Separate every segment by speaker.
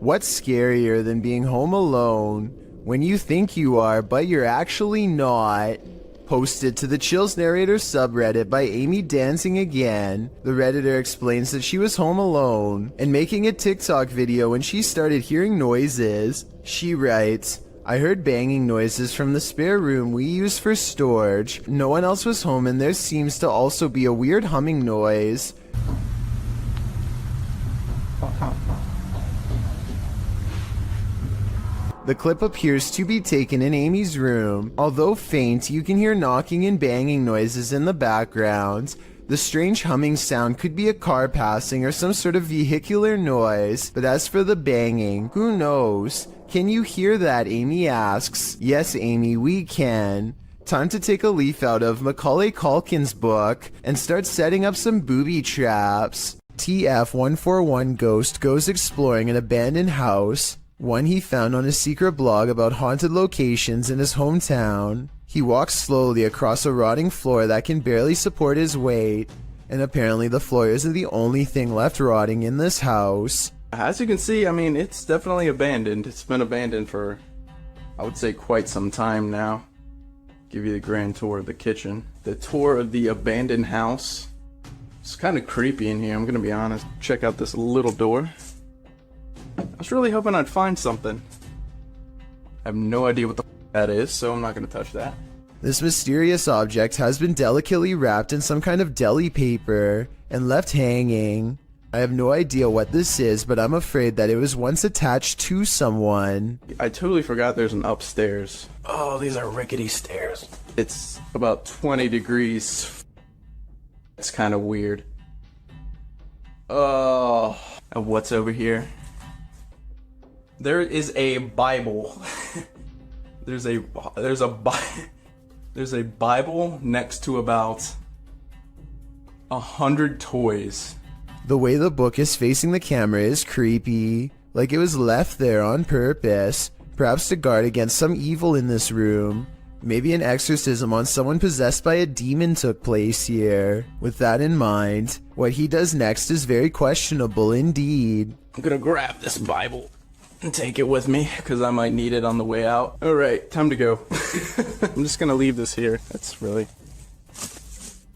Speaker 1: What's scarier than being home alone when you think you are, but you're actually not? Posted to the Chills Narrator subreddit by Amy Dancing Again, the Redditor explains that she was home alone and making a TikTok video when she started hearing noises. She writes, I heard banging noises from the spare room we use for storage. No one else was home and there seems to also be a weird humming noise. The clip appears to be taken in Amy's room. Although faint, you can hear knocking and banging noises in the background. The strange humming sound could be a car passing or some sort of vehicular noise, but as for the banging, who knows? Can you hear that? Amy asks. Yes, Amy, we can. Time to take a leaf out of Macaulay Culkin's book and start setting up some booby traps. TF141 Ghost goes exploring an abandoned house, one he found on a secret blog about haunted locations in his hometown. He walks slowly across a rotting floor that can barely support his weight, and apparently the floor isn't the only thing left rotting in this house.
Speaker 2: As you can see, I mean, it's definitely abandoned. It's been abandoned for, I would say, quite some time now. Give you the grand tour of the kitchen. The tour of the abandoned house. It's kind of creepy in here, I'm gonna be honest. Check out this little door. I was really hoping I'd find something. I have no idea what the that is, so I'm not gonna touch that.
Speaker 1: This mysterious object has been delicately wrapped in some kind of deli paper and left hanging. I have no idea what this is, but I'm afraid that it was once attached to someone.
Speaker 2: I totally forgot there's an upstairs. Oh, these are rickety stairs. It's about 20 degrees. It's kind of weird. Oh, and what's over here? There is a Bible. There's a Bible next to about 100 toys.
Speaker 1: The way the book is facing the camera is creepy, like it was left there on purpose, perhaps to guard against some evil in this room. Maybe an exorcism on someone possessed by a demon took place here. With that in mind, what he does next is very questionable indeed.
Speaker 2: I'm gonna grab this Bible and take it with me, because I might need it on the way out. Alright, time to go. I'm just gonna leave this here. That's really...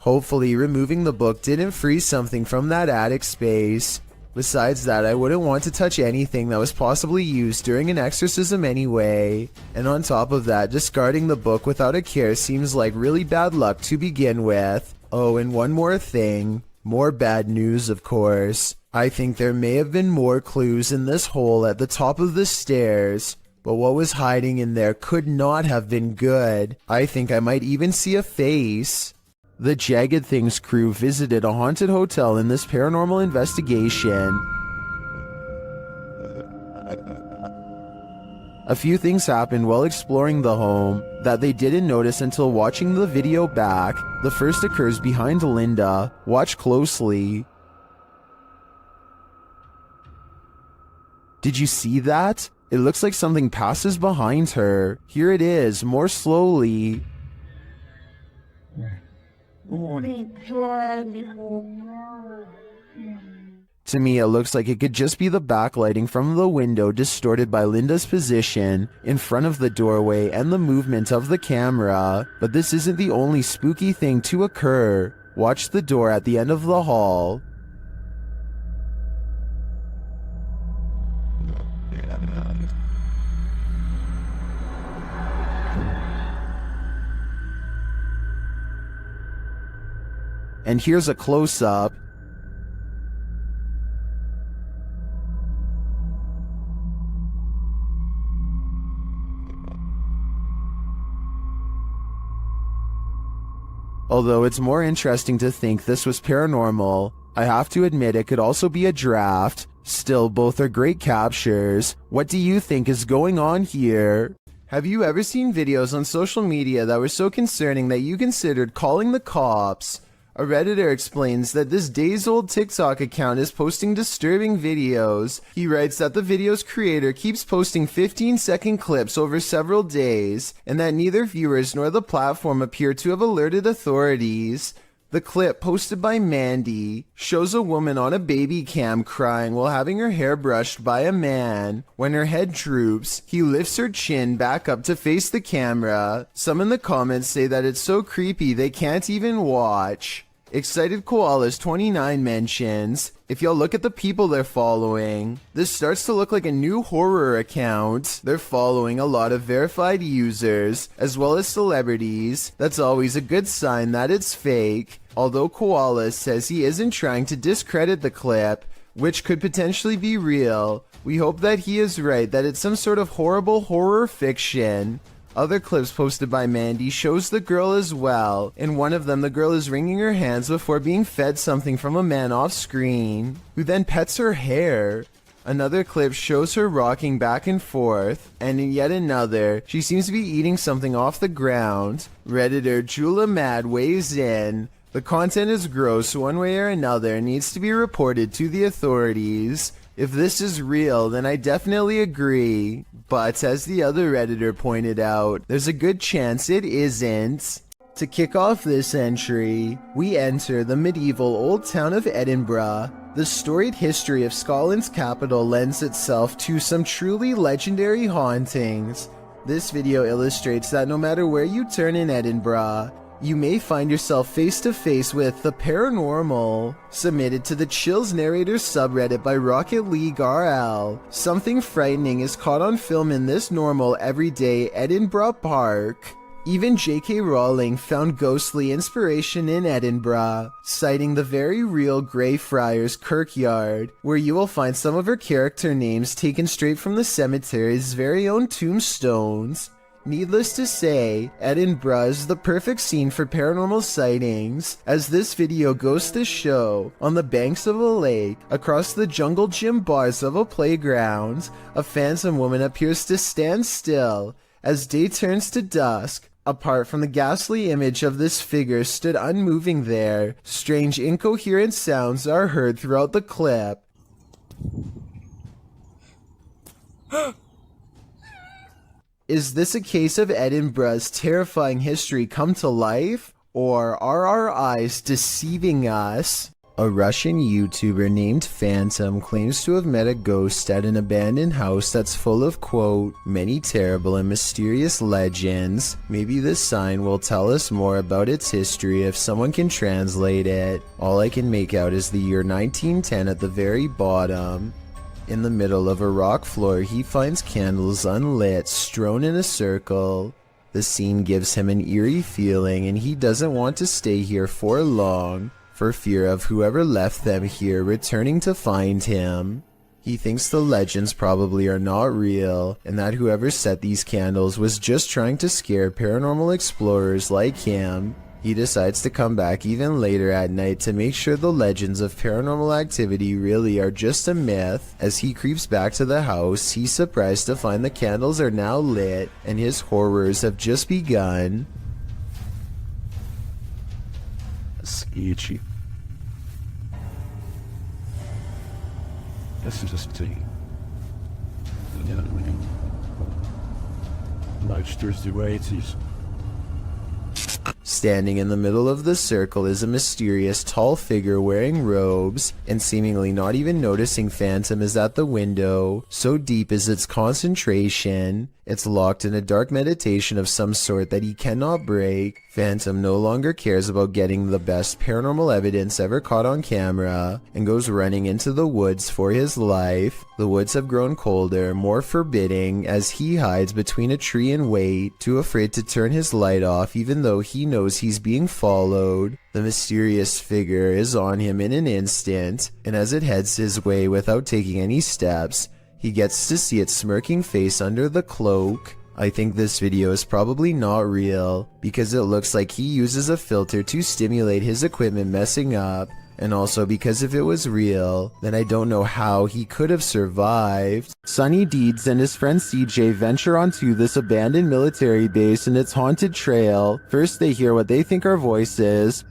Speaker 1: Hopefully, removing the book didn't free something from that attic space. Besides that, I wouldn't want to touch anything that was possibly used during an exorcism anyway. And on top of that, discarding the book without a care seems like really bad luck to begin with. Oh, and one more thing. More bad news, of course. I think there may have been more clues in this hole at the top of the stairs, but what was hiding in there could not have been good. I think I might even see a face. The Jagged Things crew visited a haunted hotel in this paranormal investigation. A few things happened while exploring the home that they didn't notice until watching the video back. The first occurs behind Linda. Watch closely. Did you see that? It looks like something passes behind her. Here it is, more slowly. To me, it looks like it could just be the backlighting from the window distorted by Linda's position in front of the doorway and the movement of the camera. But this isn't the only spooky thing to occur. Watch the door at the end of the hall. And here's a close-up. Although it's more interesting to think this was paranormal, I have to admit it could also be a draft. Still, both are great captures. What do you think is going on here? Have you ever seen videos on social media that were so concerning that you considered calling the cops? A Redditor explains that this days-old TikTok account is posting disturbing videos. He writes that the video's creator keeps posting 15-second clips over several days, and that neither viewers nor the platform appear to have alerted authorities. The clip posted by Mandy shows a woman on a baby cam crying while having her hair brushed by a man. When her head droops, he lifts her chin back up to face the camera. Some in the comments say that it's so creepy they can't even watch. Excited Koalas 29 mentions, if y'all look at the people they're following, this starts to look like a new horror account. They're following a lot of verified users, as well as celebrities. That's always a good sign that it's fake. Although Koala says he isn't trying to discredit the clip, which could potentially be real, we hope that he is right, that it's some sort of horrible horror fiction. Other clips posted by Mandy shows the girl as well. In one of them, the girl is wringing her hands before being fed something from a man off screen, who then pets her hair. Another clip shows her rocking back and forth, and in yet another, she seems to be eating something off the ground. Redditor Jula Mad weighs in. The content is gross one way or another and needs to be reported to the authorities. If this is real, then I definitely agree. But as the other Redditor pointed out, there's a good chance it isn't. To kick off this entry, we enter the medieval old town of Edinburgh. The storied history of Scotland's capital lends itself to some truly legendary hauntings. This video illustrates that no matter where you turn in Edinburgh, you may find yourself face to face with the paranormal. Submitted to the Chills Narrator subreddit by Rocket League RL. Something frightening is caught on film in this normal everyday Edinburgh park. Even J.K. Rowling found ghostly inspiration in Edinburgh, citing the very real Greyfriars Kirkyard, where you will find some of her character names taken straight from the cemetery's very own tombstones. Needless to say, Edinburgh is the perfect scene for paranormal sightings, as this video goes to show, on the banks of a lake, across the jungle gym bars of a playground, a phantom woman appears to stand still. As day turns to dusk, apart from the ghastly image of this figure stood unmoving there, strange incoherent sounds are heard throughout the clip. Is this a case of Edinburgh's terrifying history come to life? Or are our eyes deceiving us? A Russian YouTuber named Phantom claims to have met a ghost at an abandoned house that's full of, quote, many terrible and mysterious legends. Maybe this sign will tell us more about its history if someone can translate it. All I can make out is the year 1910 at the very bottom. In the middle of a rock floor, he finds candles unlit, strewn in a circle. The scene gives him an eerie feeling, and he doesn't want to stay here for long, for fear of whoever left them here returning to find him. He thinks the legends probably are not real, and that whoever set these candles was just trying to scare paranormal explorers like him. He decides to come back even later at night to make sure the legends of paranormal activity really are just a myth. As he creeps back to the house, he's surprised to find the candles are now lit and his horrors have just begun.
Speaker 3: Sketchy. This is just tea. Monsters the way it is.
Speaker 1: Standing in the middle of the circle is a mysterious tall figure wearing robes, and seemingly not even noticing Phantom is at the window. So deep is its concentration, it's locked in a dark meditation of some sort that he cannot break. Phantom no longer cares about getting the best paranormal evidence ever caught on camera, and goes running into the woods for his life. The woods have grown colder, more forbidding, as he hides between a tree and wait, too afraid to turn his light off even though he knows he's being followed. The mysterious figure is on him in an instant, and as it heads his way without taking any steps, he gets to see its smirking face under the cloak. I think this video is probably not real, because it looks like he uses a filter to stimulate his equipment messing up, and also because if it was real, then I don't know how he could have survived. Sonny Deeds and his friend CJ venture onto this abandoned military base and its haunted trail. First they hear what they think are voices.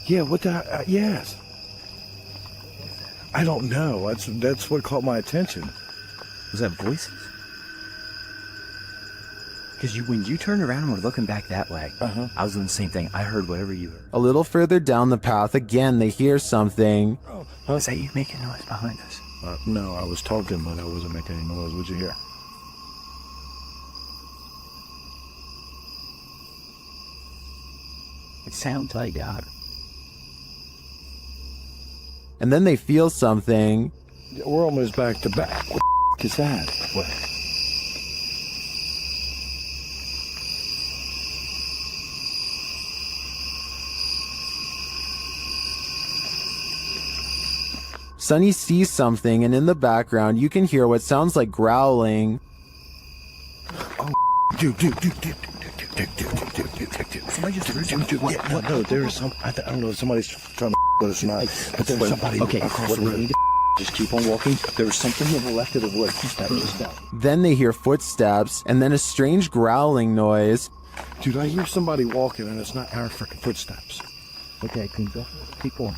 Speaker 3: Yeah, what the... yes. I don't know. That's what caught my attention. Was that voices?
Speaker 4: Because when you turned around and were looking back that way, I was doing the same thing. I heard whatever you heard.
Speaker 1: A little further down the path, again, they hear something.
Speaker 4: Is that you making noise behind us?
Speaker 3: No, I was talking, but I wasn't making any noise. What'd you hear?
Speaker 4: It sounds like God.
Speaker 1: And then they feel something.
Speaker 3: We're almost back to back. What the is that? What?
Speaker 1: Sonny sees something, and in the background, you can hear what sounds like growling.
Speaker 3: Oh, dude.
Speaker 4: Somebody just heard you.
Speaker 3: What? No, there's some. I don't know. Somebody's trying to, but it's not. But there's somebody across the road.
Speaker 4: Just keep on walking. There's something to the left of the wood. Just that.
Speaker 1: Then they hear footsteps, and then a strange growling noise.
Speaker 3: Dude, I hear somebody walking, and it's not our freaking footsteps.
Speaker 4: Okay, keep going.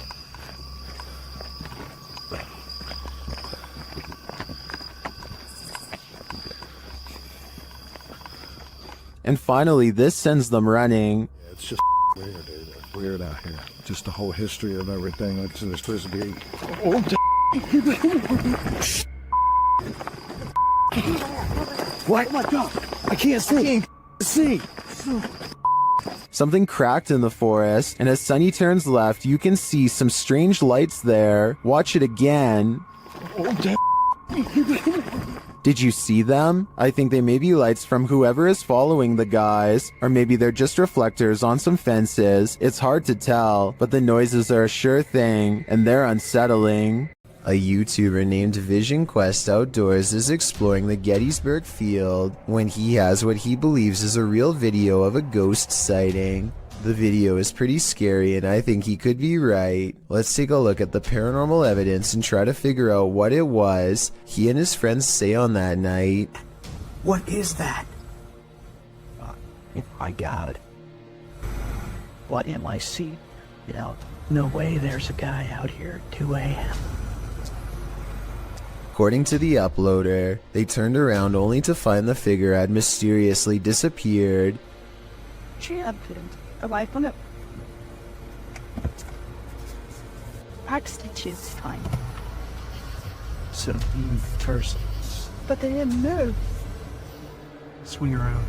Speaker 1: And finally, this sends them running.
Speaker 3: Yeah, it's just weird, dude. It's weird out here. Just the whole history of everything. It's supposed to be. Oh, what? Oh my God! I can't see.
Speaker 1: Something cracked in the forest, and as Sonny turns left, you can see some strange lights there. Watch it again.
Speaker 3: Oh,
Speaker 1: Did you see them? I think they may be lights from whoever is following the guys, or maybe they're just reflectors on some fences. It's hard to tell, but the noises are a sure thing, and they're unsettling. A YouTuber named Vision Quest Outdoors is exploring the Gettysburg field when he has what he believes is a real video of a ghost sighting. The video is pretty scary, and I think he could be right. Let's take a look at the paranormal evidence and try to figure out what it was he and his friends say on that night.
Speaker 4: What is that? Oh my God. What am I seeing? No way there's a guy out here at 2 a.m.
Speaker 1: According to the uploader, they turned around only to find the figure had mysteriously disappeared.
Speaker 5: Away from it. Stitches fine.
Speaker 4: So, first,
Speaker 5: But they didn't move.
Speaker 4: swing around.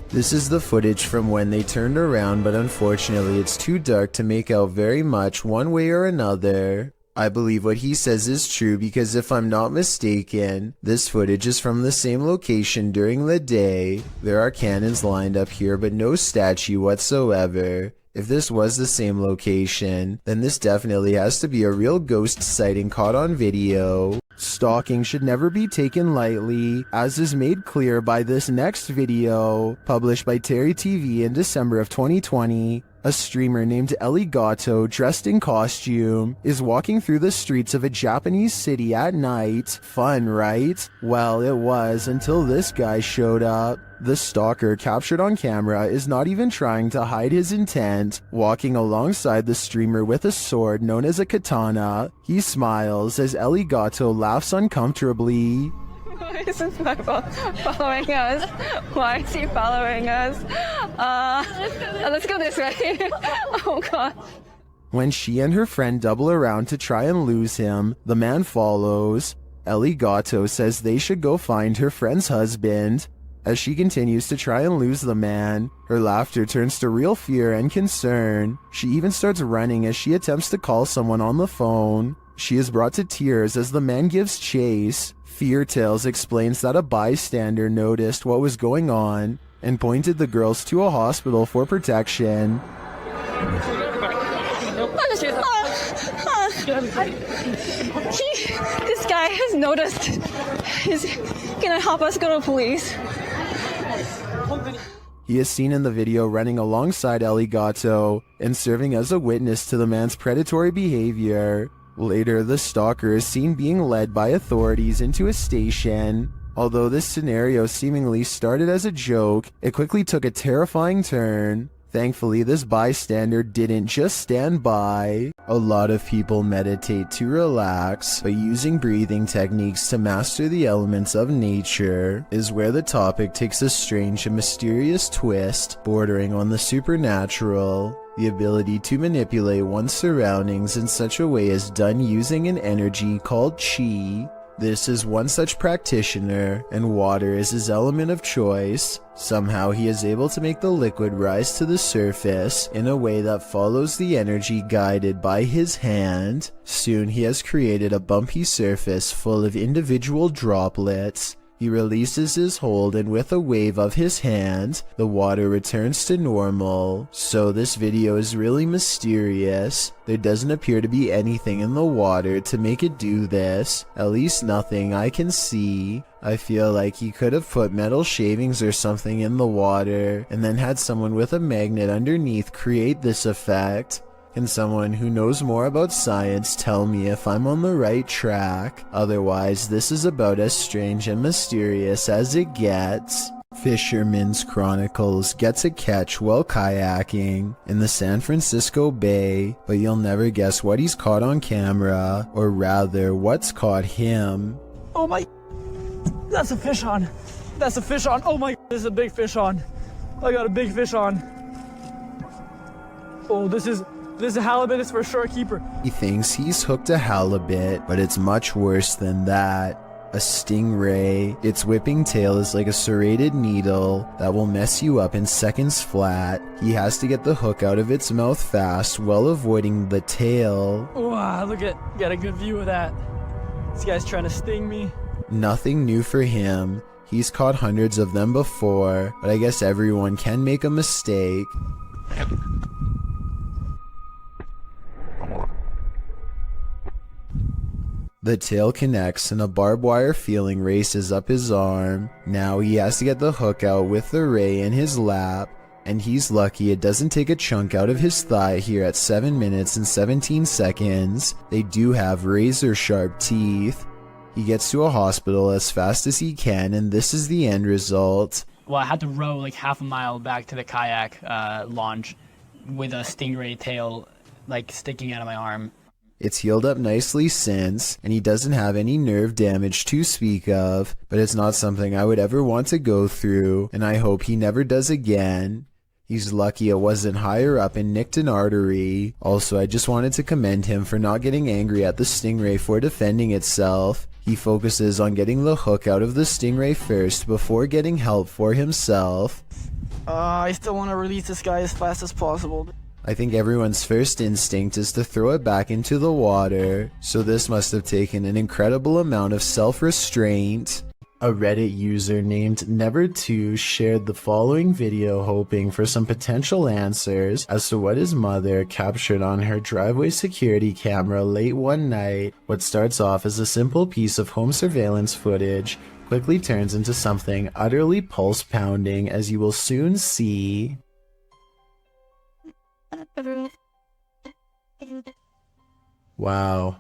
Speaker 1: This is the footage from when they turned around, but unfortunately it's too dark to make out very much one way or another. I believe what he says is true because if I'm not mistaken, this footage is from the same location during the day. There are cannons lined up here, but no statue whatsoever. If this was the same location, then this definitely has to be a real ghost sighting caught on video. Stalking should never be taken lightly, as is made clear by this next video, published by Terry TV in December of 2020. A streamer named Ellie Gatto, dressed in costume, is walking through the streets of a Japanese city at night. Fun, right? Well, it was until this guy showed up. The stalker captured on camera is not even trying to hide his intent, walking alongside the streamer with a sword known as a katana. He smiles as Ellie Gatto laughs uncomfortably.
Speaker 5: Why is this guy following us? Why is he following us? Let's go this way. Oh God.
Speaker 1: When she and her friend double around to try and lose him, the man follows. Ellie Gatto says they should go find her friend's husband. As she continues to try and lose the man, her laughter turns to real fear and concern. She even starts running as she attempts to call someone on the phone. She is brought to tears as the man gives chase. Fear Tales explains that a bystander noticed what was going on and pointed the girls to a hospital for protection.
Speaker 5: This guy has noticed. He's gonna help us go to police.
Speaker 1: He is seen in the video running alongside Ellie Gatto and serving as a witness to the man's predatory behavior. Later, the stalker is seen being led by authorities into a station. Although this scenario seemingly started as a joke, it quickly took a terrifying turn. Thankfully, this bystander didn't just stand by. A lot of people meditate to relax, but using breathing techniques to master the elements of nature is where the topic takes a strange and mysterious twist, bordering on the supernatural. The ability to manipulate one's surroundings in such a way is done using an energy called chi. This is one such practitioner, and water is his element of choice. Somehow he is able to make the liquid rise to the surface in a way that follows the energy guided by his hand. Soon he has created a bumpy surface full of individual droplets. He releases his hold, and with a wave of his hand, the water returns to normal. So this video is really mysterious. There doesn't appear to be anything in the water to make it do this. At least nothing I can see. I feel like he could have put metal shavings or something in the water, and then had someone with a magnet underneath create this effect. Can someone who knows more about science tell me if I'm on the right track? Otherwise, this is about as strange and mysterious as it gets. Fisherman's Chronicles gets a catch while kayaking in the San Francisco Bay, but you'll never guess what he's caught on camera, or rather, what's caught him.
Speaker 6: Oh my, that's a fish on. That's a fish on. Oh my, this is a big fish on. I got a big fish on. Oh, this is a halibut. It's for a shore keeper.
Speaker 1: He thinks he's hooked a halibut, but it's much worse than that. A stingray. Its whipping tail is like a serrated needle that will mess you up in seconds flat. He has to get the hook out of its mouth fast while avoiding the tail.
Speaker 6: Wow, look at, got a good view of that. This guy's trying to sting me.
Speaker 1: Nothing new for him. He's caught hundreds of them before, but I guess everyone can make a mistake. The tail connects and a barbed wire feeling races up his arm. Now he has to get the hook out with the ray in his lap, and he's lucky it doesn't take a chunk out of his thigh here at 7 minutes and 17 seconds. They do have razor sharp teeth. He gets to a hospital as fast as he can, and this is the end result.
Speaker 7: Well, I had to row like half a mile back to the kayak launch with a stingray tail like sticking out of my arm.
Speaker 1: It's healed up nicely since, and he doesn't have any nerve damage to speak of, but it's not something I would ever want to go through, and I hope he never does again. He's lucky it wasn't higher up and nicked an artery. Also, I just wanted to commend him for not getting angry at the stingray for defending itself. He focuses on getting the hook out of the stingray first before getting help for himself.
Speaker 6: I still want to release this guy as fast as possible.
Speaker 1: I think everyone's first instinct is to throw it back into the water, so this must have taken an incredible amount of self-restraint. A Reddit user named Never2 shared the following video hoping for some potential answers as to what his mother captured on her driveway security camera late one night. What starts off as a simple piece of home surveillance footage quickly turns into something utterly pulse-pounding, as you will soon see. Wow.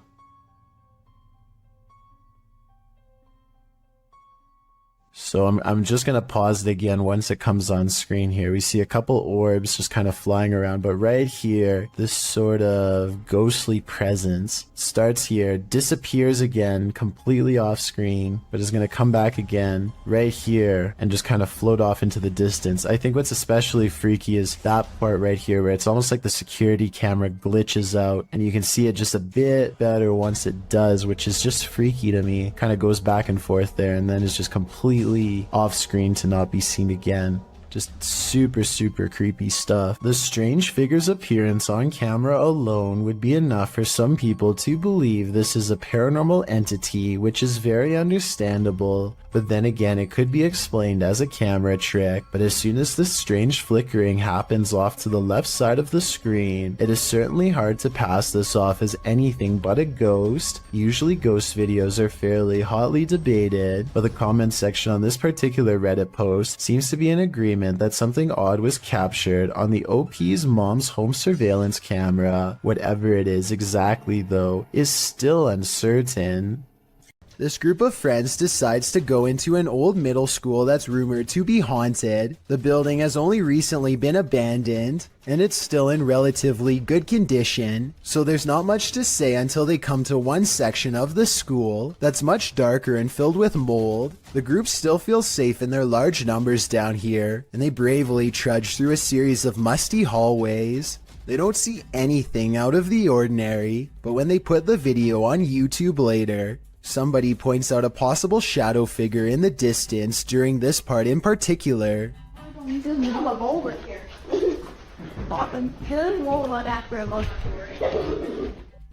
Speaker 1: So I'm just going to pause it again once it comes on screen here. We see a couple orbs just kind of flying around, but right here, this sort of ghostly presence starts here, disappears again, completely off screen, but is going to come back again right here and just kind of float off into the distance. I think what's especially freaky is that part right here where it's almost like the security camera glitches out and you can see it just a bit better once it does, which is just freaky to me. Kind of goes back and forth there and then is just completely off screen to not be seen again. Just super creepy stuff. The strange figure's appearance on camera alone would be enough for some people to believe this is a paranormal entity, which is very understandable. But then again, it could be explained as a camera trick. But as soon as this strange flickering happens off to the left side of the screen, it is certainly hard to pass this off as anything but a ghost. Usually ghost videos are fairly hotly debated, but the comment section on this particular Reddit post seems to be in agreement that something odd was captured on the OP's mom's home surveillance camera. Whatever it is exactly, though, is still uncertain. This group of friends decides to go into an old middle school that's rumored to be haunted. The building has only recently been abandoned, and it's still in relatively good condition, so there's not much to say until they come to one section of the school that's much darker and filled with mold. The group still feels safe in their large numbers down here, and they bravely trudge through a series of musty hallways. They don't see anything out of the ordinary, but when they put the video on YouTube later, somebody points out a possible shadow figure in the distance during this part in particular.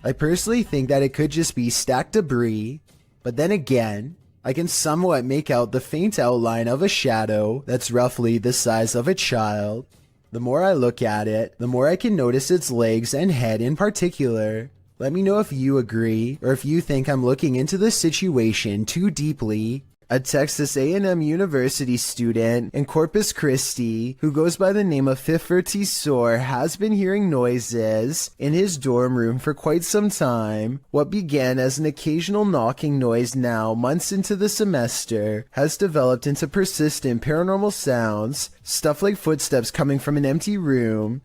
Speaker 1: I personally think that it could just be stacked debris, but then again, I can somewhat make out the faint outline of a shadow that's roughly the size of a child. The more I look at it, the more I can notice its legs and head in particular. Let me know if you agree, or if you think I'm looking into the situation too deeply. A Texas A&M University student in Corpus Christi, who goes by the name of Fiffertisor, has been hearing noises in his dorm room for quite some time. What began as an occasional knocking noise now, months into the semester, has developed into persistent paranormal sounds, stuff like footsteps coming from an empty room.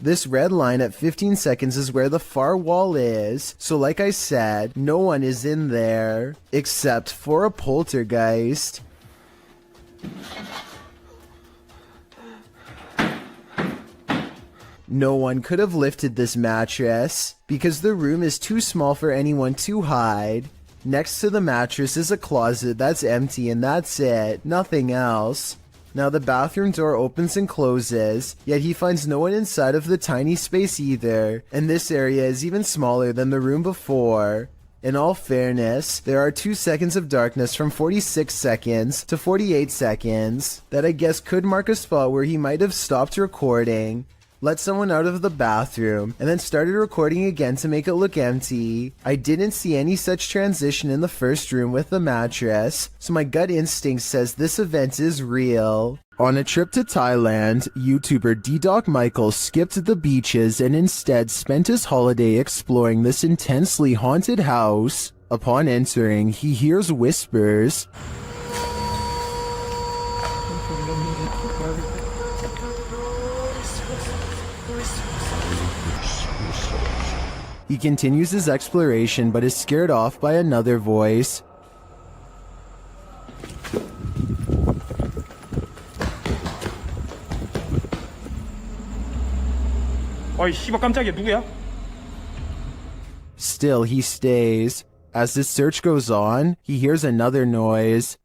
Speaker 1: This red line at 15 seconds is where the far wall is, so like I said, no one is in there, except for a poltergeist. No one could have lifted this mattress, because the room is too small for anyone to hide. Next to the mattress is a closet that's empty and that's it, nothing else. Now the bathroom door opens and closes, yet he finds no one inside of the tiny space either, and this area is even smaller than the room before. In all fairness, there are 2 seconds of darkness from 46 seconds to 48 seconds that I guess could mark a spot where he might have stopped recording, let someone out of the bathroom, and then started recording again to make it look empty. I didn't see any such transition in the first room with the mattress, so my gut instinct says this event is real. On a trip to Thailand, YouTuber D-Doc Michael skipped the beaches and instead spent his holiday exploring this intensely haunted house. Upon entering, he hears whispers. He continues his exploration but is scared off by another voice.
Speaker 8: 어이 씨발 깜짝이야 누구야?
Speaker 1: Still, he stays. As his search goes on, he hears another noise.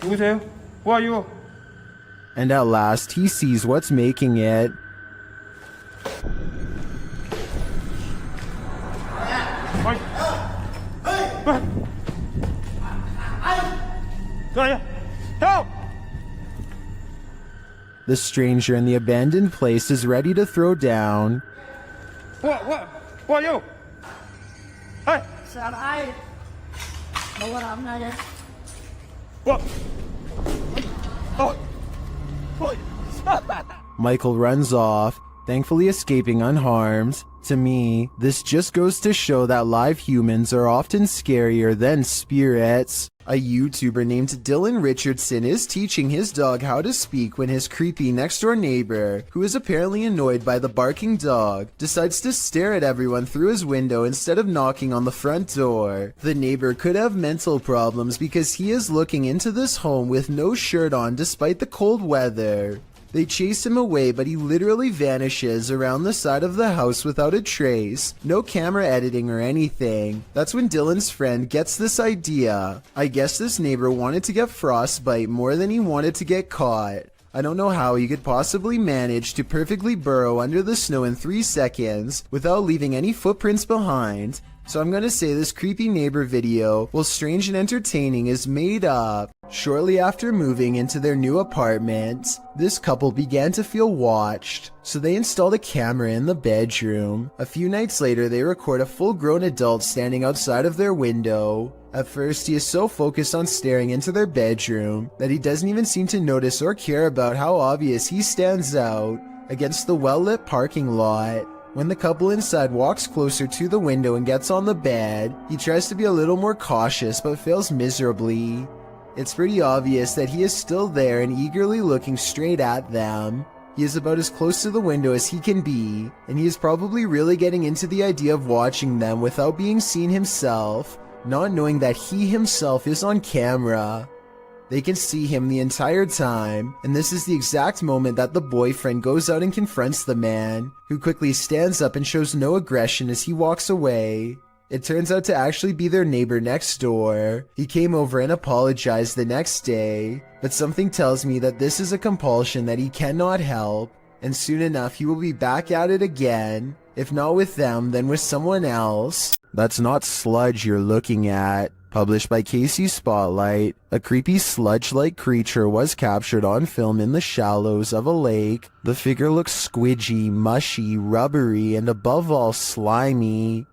Speaker 8: 누구세요? Who are you?
Speaker 1: And at last, he sees what's making it.
Speaker 8: Help!
Speaker 1: The stranger in the abandoned place is ready to throw down.
Speaker 8: What are you? Hey!
Speaker 9: Sao đây? Đâu có làm này vậy?
Speaker 8: What? Oh!
Speaker 1: Michael runs off, thankfully escaping unharmed. To me, this just goes to show that live humans are often scarier than spirits. A YouTuber named Dylan Richardson is teaching his dog how to speak when his creepy next-door neighbor, who is apparently annoyed by the barking dog, decides to stare at everyone through his window instead of knocking on the front door. The neighbor could have mental problems because he is looking into this home with no shirt on despite the cold weather. They chase him away, but he literally vanishes around the side of the house without a trace. No camera editing or anything. That's when Dylan's friend gets this idea. I guess this neighbor wanted to get frostbite more than he wanted to get caught. I don't know how he could possibly manage to perfectly burrow under the snow in 3 seconds without leaving any footprints behind. So I'm gonna say this creepy neighbor video, while strange and entertaining, is made up. Shortly after moving into their new apartment, this couple began to feel watched, so they installed a camera in the bedroom. A few nights later, they record a full-grown adult standing outside of their window. At first, he is so focused on staring into their bedroom that he doesn't even seem to notice or care about how obvious he stands out. against the well-lit parking lot. When the couple inside walks closer to the window and gets on the bed, he tries to be a little more cautious but fails miserably. It's pretty obvious that he is still there and eagerly looking straight at them. He is about as close to the window as he can be, and he is probably really getting into the idea of watching them without being seen himself, not knowing that he himself is on camera. They can see him the entire time, and this is the exact moment that the boyfriend goes out and confronts the man, who quickly stands up and shows no aggression as he walks away. It turns out to actually be their neighbor next door. He came over and apologized the next day, but something tells me that this is a compulsion that he cannot help, and soon enough he will be back at it again, if not with them, then with someone else. That's not Sludge you're looking at. Published by Casey Spotlight, a creepy sludge-like creature was captured on film in the shallows of a lake. The figure looks squidgy, mushy, rubbery, and above all slimy.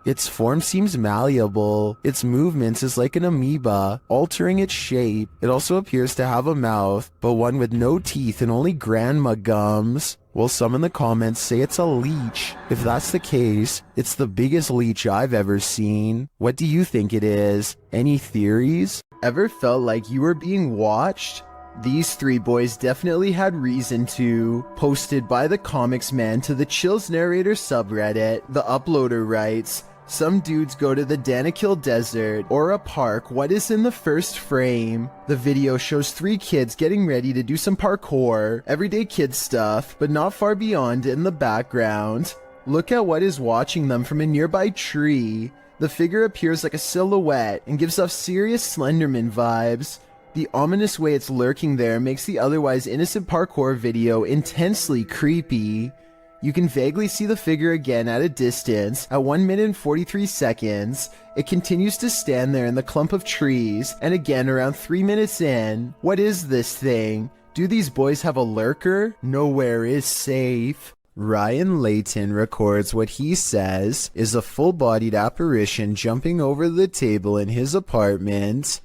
Speaker 1: Its form seems malleable. Its movements is like an amoeba, altering its shape. It also appears to have a mouth, but one with no teeth and only grandma gums. Well, some in the comments say it's a leech. If that's the case, it's the biggest leech I've ever seen. What do you think it is? Any theories? Ever felt like you were being watched? These three boys definitely had reason to. Posted by the Comics Man to the Chills Narrator subreddit, the uploader writes, "Some dudes go to the Danakil Desert or a park. What is in the first frame? The video shows three kids getting ready to do some parkour, everyday kid stuff, but not far beyond in the background. Look at what is watching them from a nearby tree. The figure appears like a silhouette and gives off serious Slenderman vibes. The ominous way it's lurking there makes the otherwise innocent parkour video intensely creepy. You can vaguely see the figure again at a distance. At 1 minute and 43 seconds, it continues to stand there in the clump of trees, and again around 3 minutes in. What is this thing? Do these boys have a lurker? Nowhere is safe." Ryan Layton records what he says is a full-bodied apparition jumping over the table in his apartment.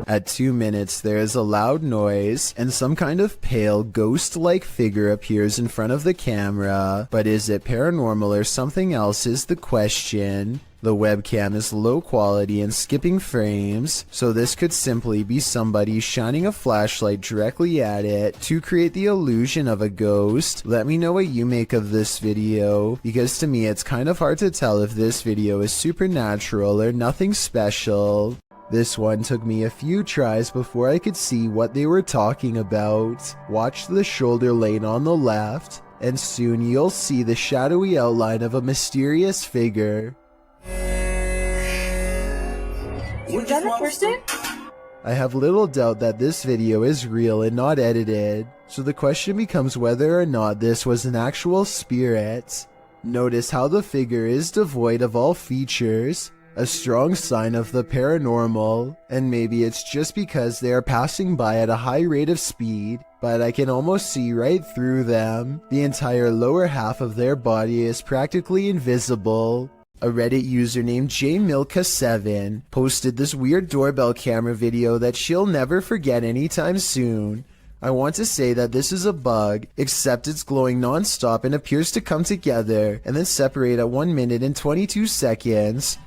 Speaker 1: At 2 minutes, there is a loud noise, and some kind of pale, ghost-like figure appears in front of the camera. But is it paranormal or something else is the question. The webcam is low quality and skipping frames, so this could simply be somebody shining a flashlight directly at it to create the illusion of a ghost. Let me know what you make of this video, because to me it's kind of hard to tell if this video is supernatural or nothing special. This one took me a few tries before I could see what they were talking about. Watch the shoulder lane on the left, and soon you'll see the shadowy outline of a mysterious figure.
Speaker 9: Was that the first day?
Speaker 1: I have little doubt that this video is real and not edited, so the question becomes whether or not this was an actual spirit. Notice how the figure is devoid of all features, a strong sign of the paranormal, and maybe it's just because they are passing by at a high rate of speed, but I can almost see right through them. The entire lower half of their body is practically invisible. A Reddit user named jmilka7 posted this weird doorbell camera video that she'll never forget anytime soon. I want to say that this is a bug, except it's glowing non-stop and appears to come together and then separate at 1 minute and 22 seconds.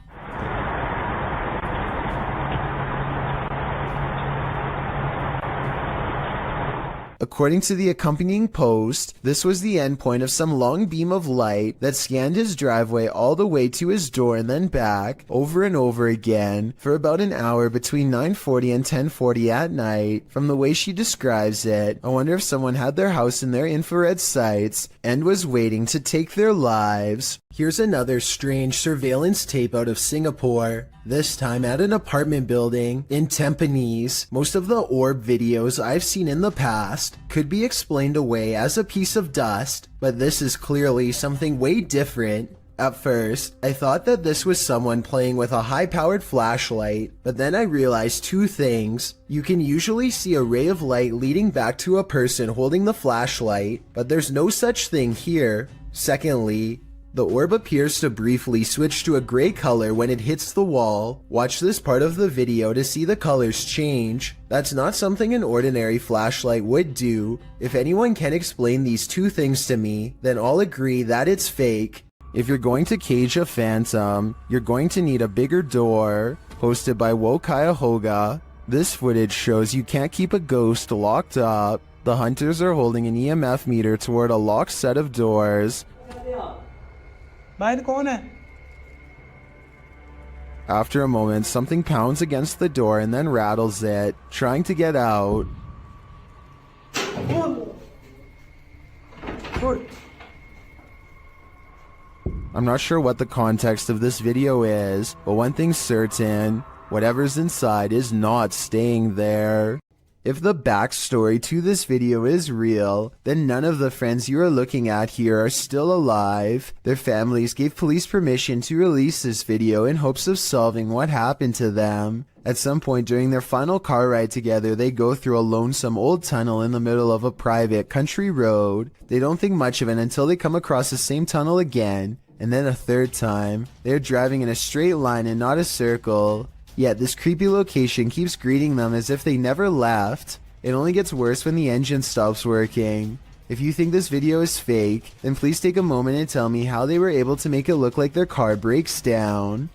Speaker 1: According to the accompanying post, this was the endpoint of some long beam of light that scanned his driveway all the way to his door and then back, over and over again, for about an hour between 9:40 and 10:40 at night. From the way she describes it, I wonder if someone had their house in their infrared sights and was waiting to take their lives. Here's another strange surveillance tape out of Singapore, this time at an apartment building in Tampines. Most of the orb videos I've seen in the past could be explained away as a piece of dust, but this is clearly something way different. At first, I thought that this was someone playing with a high-powered flashlight, but then I realized two things. You can usually see a ray of light leading back to a person holding the flashlight, but there's no such thing here. Secondly, the orb appears to briefly switch to a gray color when it hits the wall. Watch this part of the video to see the colors change. That's not something an ordinary flashlight would do. If anyone can explain these two things to me, then I'll agree that it's fake. If you're going to cage a phantom, you're going to need a bigger door. Hosted by Wokaya Hoga. This footage shows you can't keep a ghost locked up. The hunters are holding an EMF meter toward a locked set of doors. After a moment, something pounds against the door and then rattles it, trying to get out. I'm not sure what the context of this video is, but one thing's certain, whatever's inside is not staying there. If the backstory to this video is real, then none of the friends you are looking at here are still alive. Their families gave police permission to release this video in hopes of solving what happened to them. At some point during their final car ride together, they go through a lonesome old tunnel in the middle of a private country road. They don't think much of it until they come across the same tunnel again, and then a third time. They're driving in a straight line and not a circle. Yet this creepy location keeps greeting them as if they never left. It only gets worse when the engine stops working. If you think this video is fake, then please take a moment and tell me how they were able to make it look like their car breaks down.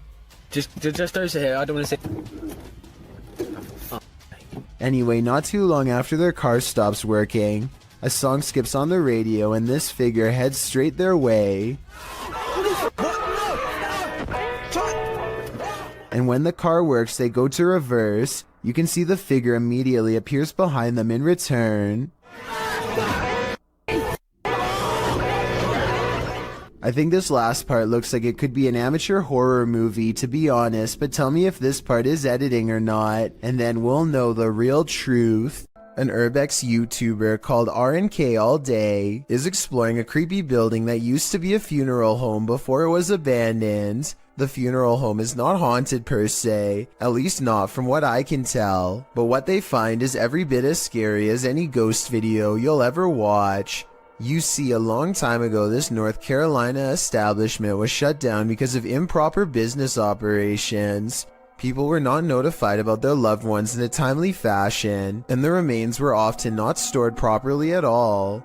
Speaker 10: Just over here, I don't want to say...
Speaker 1: Anyway, not too long after their car stops working, a song skips on the radio and this figure heads straight their way. And when the car works, they go to reverse. You can see the figure immediately appears behind them in return. I think this last part looks like it could be an amateur horror movie, to be honest, but tell me if this part is editing or not, and then we'll know the real truth. An Urbex YouTuber called RNK All Day is exploring a creepy building that used to be a funeral home before it was abandoned. The funeral home is not haunted per se, at least not from what I can tell, but what they find is every bit as scary as any ghost video you'll ever watch. You see, a long time ago, this North Carolina establishment was shut down because of improper business operations. People were not notified about their loved ones in a timely fashion, and the remains were often not stored properly at all.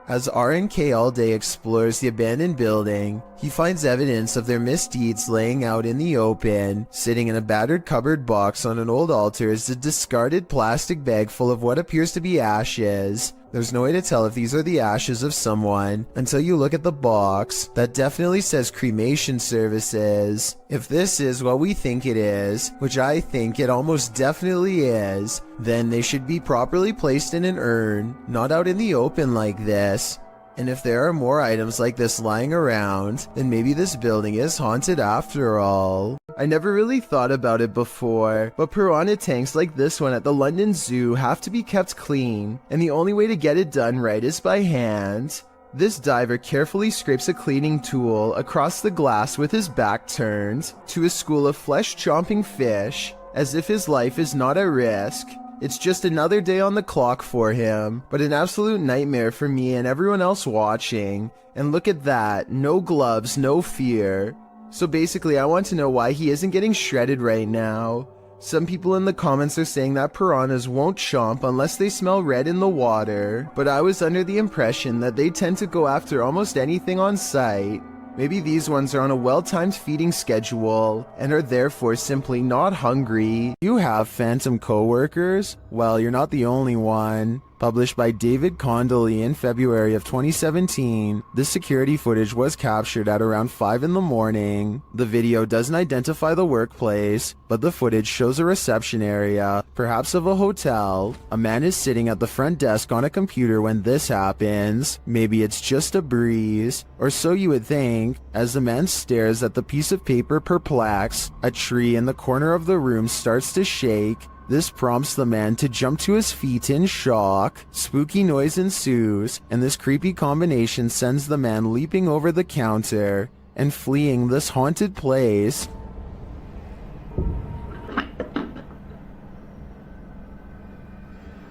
Speaker 1: As RNK All Day explores the abandoned building, he finds evidence of their misdeeds laying out in the open. Sitting in a battered cupboard box on an old altar is a discarded plastic bag full of what appears to be ashes. There's no way to tell if these are the ashes of someone until you look at the box. That definitely says cremation services. If this is what we think it is, which I think it almost definitely is, then they should be properly placed in an urn, not out in the open like this. And if there are more items like this lying around, then maybe this building is haunted after all. I never really thought about it before, but piranha tanks like this one at the London Zoo have to be kept clean, and the only way to get it done right is by hand. This diver carefully scrapes a cleaning tool across the glass with his back turned to a school of flesh-chomping fish, as if his life is not at risk. It's just another day on the clock for him, but an absolute nightmare for me and everyone else watching. And look at that, no gloves, no fear. So basically, I want to know why he isn't getting shredded right now. Some people in the comments are saying that piranhas won't chomp unless they smell red in the water, but I was under the impression that they tend to go after almost anything on sight. Maybe these ones are on a well-timed feeding schedule and are therefore simply not hungry. You have phantom co-workers? Well, you're not the only one. Published by David Condolly in February of 2017, this security footage was captured at around 5 in the morning. The video doesn't identify the workplace, but the footage shows a reception area, perhaps of a hotel. A man is sitting at the front desk on a computer when this happens. Maybe it's just a breeze, or so you would think. As the man stares at the piece of paper perplexed, a tree in the corner of the room starts to shake. This prompts the man to jump to his feet in shock. Spooky noise ensues, and this creepy combination sends the man leaping over the counter. and fleeing this haunted place.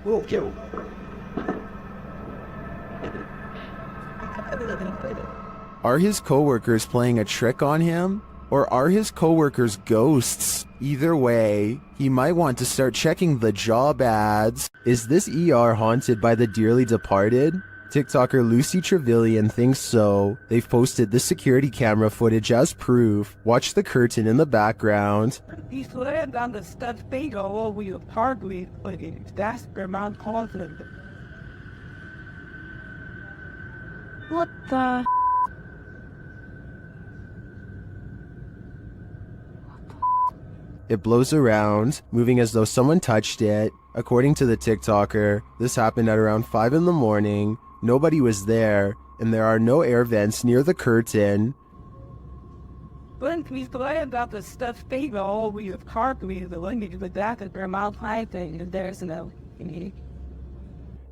Speaker 4: Whoa, yo.
Speaker 1: Are his coworkers playing a trick on him? Or are his coworkers ghosts? Either way, he might want to start checking the job ads. Is this ER haunted by the dearly departed? TikToker Lucy Trevelyan thinks so. They've posted this security camera footage as proof. Watch the curtain in the background.
Speaker 6: He's land on the studs bingo over your hardly, but that's Vermont confident.
Speaker 5: What the?
Speaker 1: It blows around, moving as though someone touched it. According to the TikToker, this happened at around 5 in the morning. Nobody was there, and there are no air vents near the curtain.
Speaker 6: When he's land on the studs bingo over your hardly, the language with that at Vermont thing, and there's no.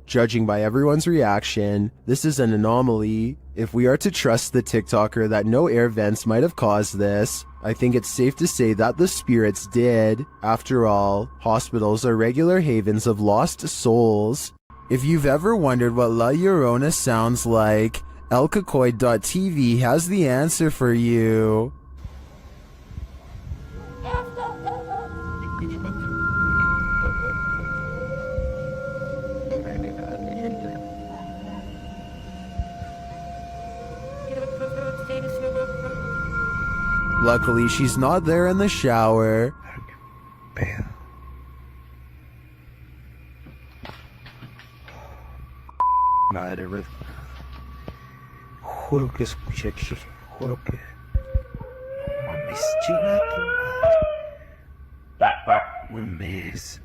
Speaker 1: Judging by everyone's reaction, this is an anomaly. If we are to trust the TikToker that no air vents might have caused this, I think it's safe to say that the spirits did. After all, hospitals are regular havens of lost souls. If you've ever wondered what La Llorona sounds like, elcacoid.tv has the answer for you. Luckily, she's not there in the shower.
Speaker 3: Bam.
Speaker 4: Madre. Juro que escuché aquí. Juro que. Mames, chinga tu madre. Mames.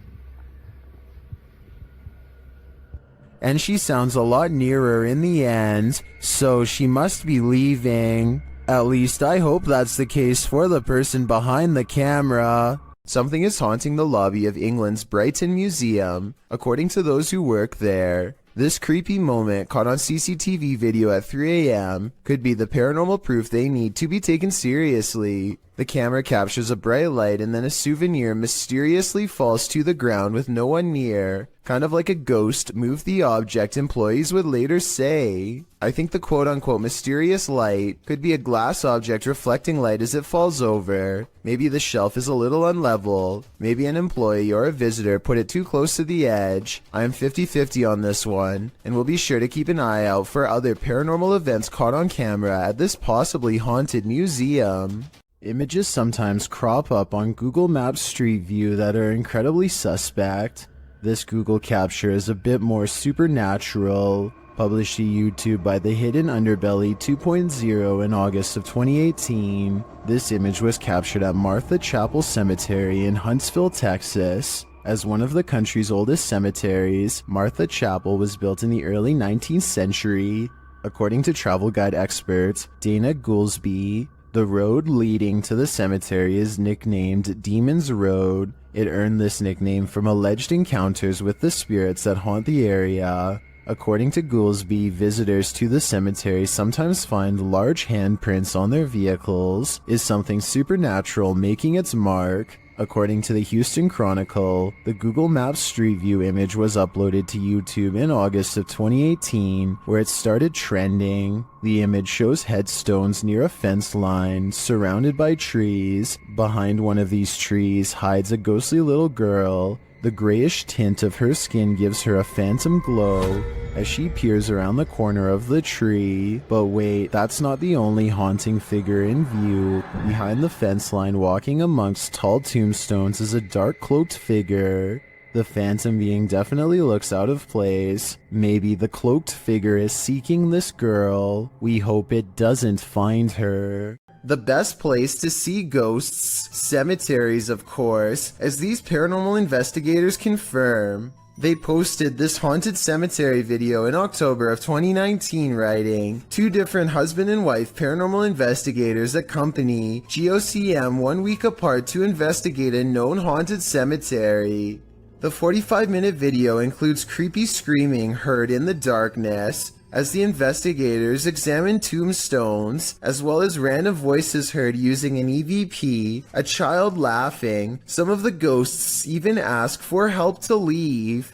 Speaker 1: And she sounds a lot nearer in the end, so she must be leaving. At least I hope that's the case for the person behind the camera. Something is haunting the lobby of England's Brighton Museum, according to those who work there. This creepy moment, caught on CCTV video at 3 a.m., could be the paranormal proof they need to be taken seriously. The camera captures a bright light and then a souvenir mysteriously falls to the ground with no one near. Kind of like a ghost moved the object, employees would later say. I think the quote-unquote mysterious light could be a glass object reflecting light as it falls over. Maybe the shelf is a little unlevel. Maybe an employee or a visitor put it too close to the edge. I am 50-50 on this one, and we'll be sure to keep an eye out for other paranormal events caught on camera at this possibly haunted museum. Images sometimes crop up on Google Maps Street View that are incredibly suspect. This Google capture is a bit more supernatural. Published to YouTube by the Hidden Underbelly 2.0 in August of 2018. This image was captured at Martha Chapel Cemetery in Huntsville, Texas. As one of the country's oldest cemeteries, Martha Chapel was built in the early 19th century. According to travel guide expert Dana Goolsby, the road leading to the cemetery is nicknamed Demon's Road. It earned this nickname from alleged encounters with the spirits that haunt the area. According to Goolsby, visitors to the cemetery sometimes find large handprints on their vehicles. Is something supernatural making its mark? According to the Houston Chronicle, the Google Maps Street View image was uploaded to YouTube in August of 2018, where it started trending. The image shows headstones near a fence line, surrounded by trees. Behind one of these trees hides a ghostly little girl. The grayish tint of her skin gives her a phantom glow as she peers around the corner of the tree. But wait, that's not the only haunting figure in view. Behind the fence line, walking amongst tall tombstones, is a dark cloaked figure. The phantom being definitely looks out of place. Maybe the cloaked figure is seeking this girl. We hope it doesn't find her. The best place to see ghosts, cemeteries of course, as these paranormal investigators confirm. They posted this haunted cemetery video in October of 2019 writing, 2 different husband and wife paranormal investigators accompany GOCM 1 week apart to investigate a known haunted cemetery. The 45-minute video includes creepy screaming heard in the darkness, as the investigators examined tombstones, as well as random voices heard using an EVP, a child laughing. Some of the ghosts even ask for help to leave.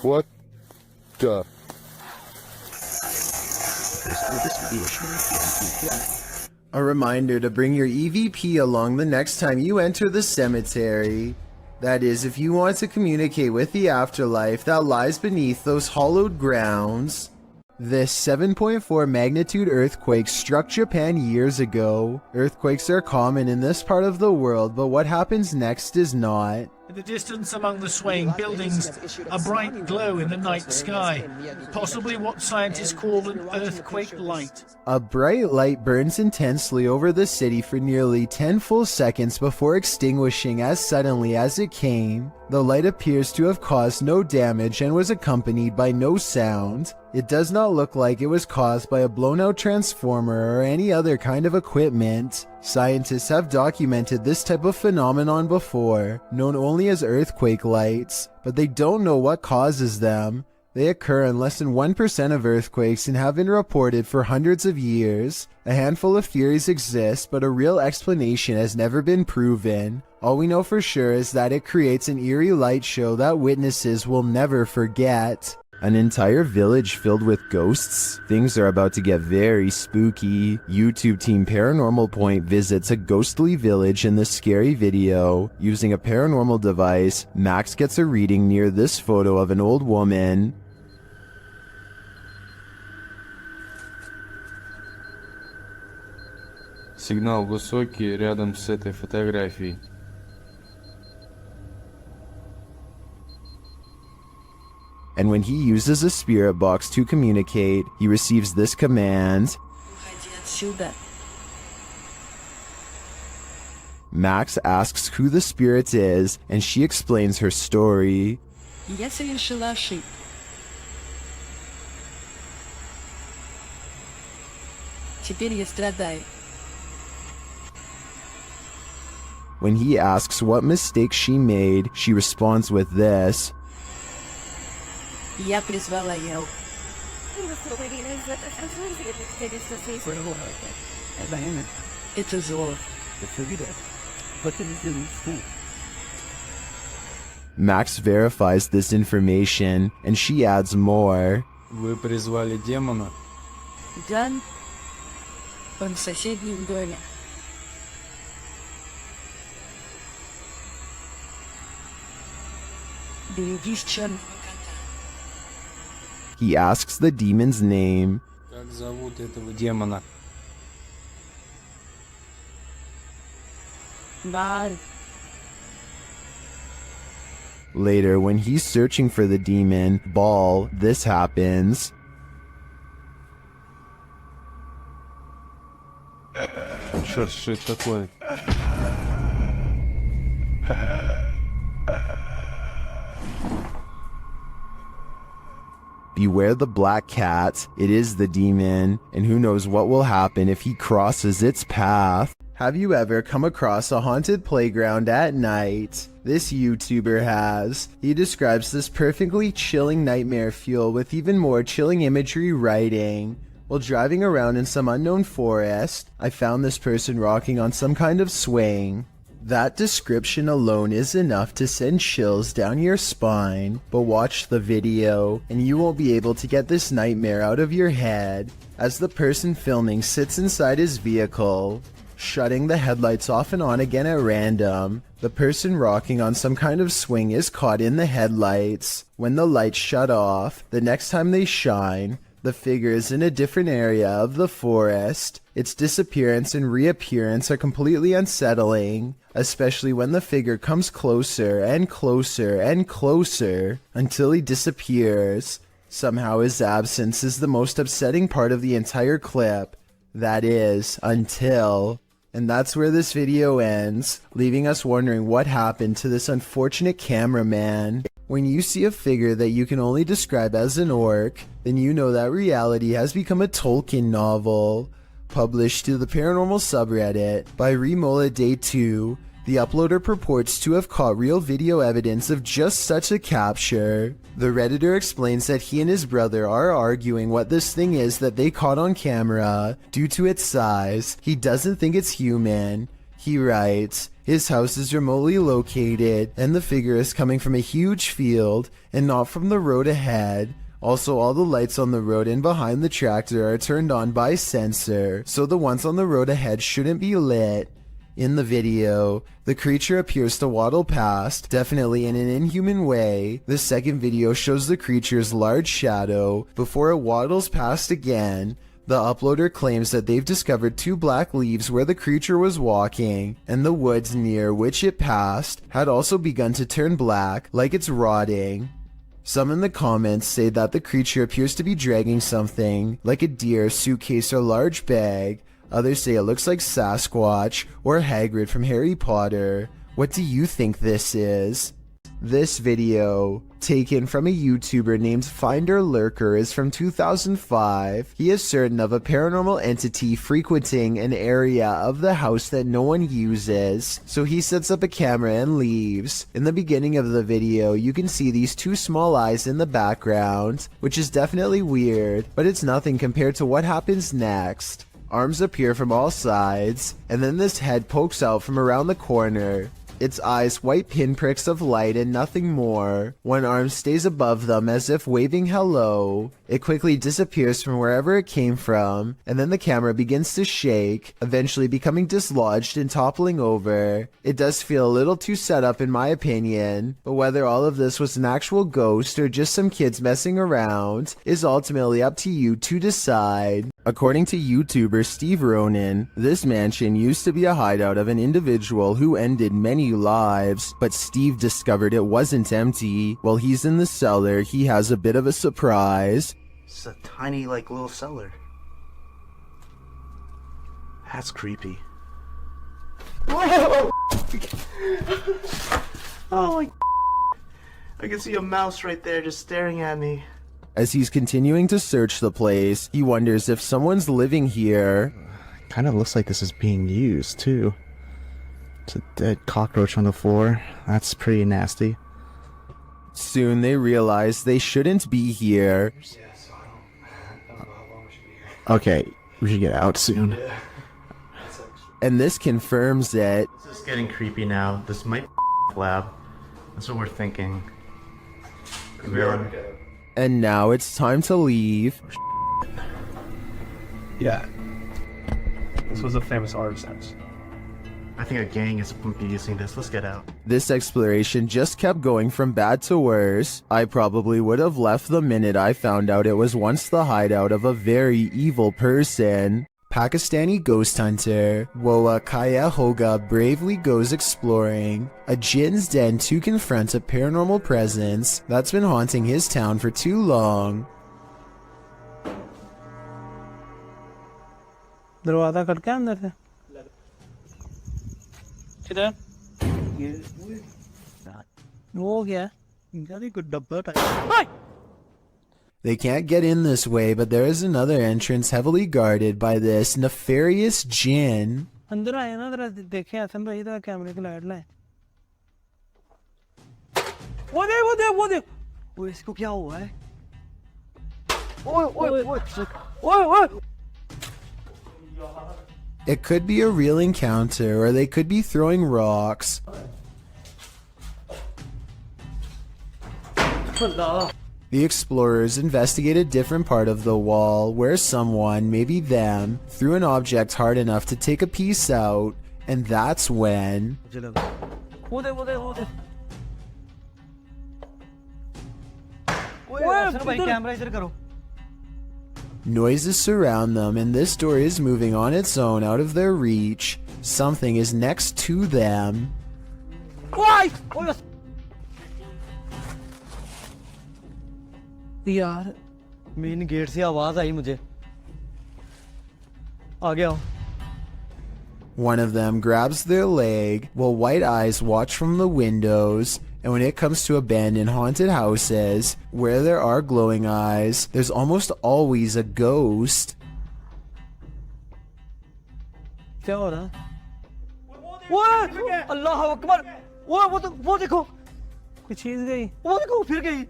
Speaker 3: What the?
Speaker 1: A reminder to bring your EVP along the next time you enter the cemetery. That is, if you want to communicate with the afterlife that lies beneath those hollowed grounds. This 7.4 magnitude earthquake struck Japan years ago. Earthquakes are common in this part of the world, but what happens next is not.
Speaker 11: In the distance among the swaying buildings, a bright glow in the night sky, possibly what scientists call an earthquake light.
Speaker 1: A bright light burns intensely over the city for nearly 10 full seconds before extinguishing as suddenly as it came. The light appears to have caused no damage and was accompanied by no sound. It does not look like it was caused by a blown-out transformer or any other kind of equipment. Scientists have documented this type of phenomenon before, known only as earthquake lights, but they don't know what causes them. They occur in less than 1% of earthquakes and have been reported for hundreds of years. A handful of theories exist, but a real explanation has never been proven. All we know for sure is that it creates an eerie light show that witnesses will never forget. An entire village filled with ghosts? Things are about to get very spooky. YouTube team Paranormal Point visits a ghostly village in this scary video. Using a paranormal device, Max gets a reading near this photo of an old woman.
Speaker 12: Сигнал высокий рядом с этой фотографией.
Speaker 1: And when he uses a spirit box to communicate, he receives this command. Max asks who the spirit is, and she explains her story.
Speaker 13: Я совершила ошибку. Теперь я страдаю.
Speaker 1: When he asks what mistake she made, she responds with this.
Speaker 13: Я призвала Яу. Это зло.
Speaker 1: Max verifies this information, and she adds more.
Speaker 12: Вы призвали демона?
Speaker 13: Да. Он в соседнем доме. Берегись, черного.
Speaker 1: He asks the demon's name.
Speaker 12: Как зовут этого демона?
Speaker 13: Бар.
Speaker 1: Later, when he's searching for the demon, Ball, this happens.
Speaker 12: Черт, что это такое?
Speaker 1: Beware the black cat, it is the demon, and who knows what will happen if he crosses its path. Have you ever come across a haunted playground at night? This YouTuber has. He describes this perfectly chilling nightmare fuel with even more chilling imagery writing. While driving around in some unknown forest, I found this person rocking on some kind of swing. That description alone is enough to send chills down your spine, but watch the video and you won't be able to get this nightmare out of your head as the person filming sits inside his vehicle, shutting the headlights off and on again at random. The person rocking on some kind of swing is caught in the headlights. When the lights shut off, the next time they shine, the figure is in a different area of the forest. Its disappearance and reappearance are completely unsettling, especially when the figure comes closer and closer and closer until he disappears. Somehow his absence is the most upsetting part of the entire clip. That is, until... And that's where this video ends, leaving us wondering what happened to this unfortunate cameraman. When you see a figure that you can only describe as an orc, then you know that reality has become a Tolkien novel. Published to the paranormal subreddit by Remola Day 2, The uploader purports to have caught real video evidence of just such a capture. The Redditor explains that he and his brother are arguing what this thing is that they caught on camera. Due to its size, he doesn't think it's human. He writes, his house is remotely located, and the figure is coming from a huge field and not from the road ahead. Also, all the lights on the road and behind the tractor are turned on by sensor, so the ones on the road ahead shouldn't be lit. In the video, the creature appears to waddle past, definitely in an inhuman way. The second video shows the creature's large shadow before it waddles past again. The uploader claims that they've discovered 2 black leaves where the creature was walking, and the woods near which it passed had also begun to turn black, like it's rotting. Some in the comments say that the creature appears to be dragging something, like a deer, suitcase, or large bag. Others say it looks like Sasquatch or Hagrid from Harry Potter. What do you think this is? This video, taken from a YouTuber named Finder Lurker, is from 2005. He is certain of a paranormal entity frequenting an area of the house that no one uses, so he sets up a camera and leaves. In the beginning of the video, you can see these 2 small eyes in the background, which is definitely weird, but it's nothing compared to what happens next. Arms appear from all sides, and then this head pokes out from around the corner. Its eyes white pinpricks of light and nothing more. One arm stays above them as if waving hello. It quickly disappears from wherever it came from, and then the camera begins to shake, eventually becoming dislodged and toppling over. It does feel a little too set up in my opinion, but whether all of this was an actual ghost or just some kids messing around is ultimately up to you to decide. According to YouTuber Steve Ronan, this mansion used to be a hideout of an individual who ended many lives, but Steve discovered it wasn't empty. While he's in the cellar, he has a bit of a surprise.
Speaker 14: It's a tiny, little cellar. That's creepy. Whoa! Oh my... I can see a mouse right there just staring at me.
Speaker 1: As he's continuing to search the place, he wonders if someone's living here.
Speaker 14: Kind of looks like this is being used, too. It's a dead cockroach on the floor. That's pretty nasty.
Speaker 1: Soon they realize they shouldn't be here.
Speaker 14: Okay, we should get out soon.
Speaker 1: And this confirms it.
Speaker 14: This is getting creepy now. This might be lab. That's what we're thinking.
Speaker 1: And now it's time to leave.
Speaker 8: Yeah. This was a famous artist's house.
Speaker 14: I think a gang is using this. Let's get out.
Speaker 1: This exploration just kept going from bad to worse. I probably would have left the minute I found out it was once the hideout of a very evil person. Pakistani ghost hunter Woa Kaya Hoga bravely goes exploring a jinn's den to confront a paranormal presence that's been haunting his town for too long.
Speaker 6: दरवाजा खटका अंदर से किधर वो क्या इनका कोई डब्बा type
Speaker 1: They can't get in this way, but there is another entrance heavily guarded by this nefarious jinn.
Speaker 6: अंदर आया ना जरा देखे हसन भाई इधर कैमरे की लाइट लाए वो देख वो इसको क्या हुआ है ओए
Speaker 1: It could be a real encounter, or they could be throwing rocks. The explorers investigate a different part of the wall where someone, maybe them, threw an object hard enough to take a piece out, and that's when... Noises surround them, and this door is moving on its own out of their reach. Something is next to them.
Speaker 6: यार main gate से आवाज आई मुझे आ गया
Speaker 1: One of them grabs their leg while white eyes watch from the windows. And when it comes to abandoned haunted houses where there are glowing eyes, there's almost always a ghost.
Speaker 6: क्या हो रहा
Speaker 15: What? Allah Akbar. What देखो? कोई चीज गई. वो देखो फिर गई.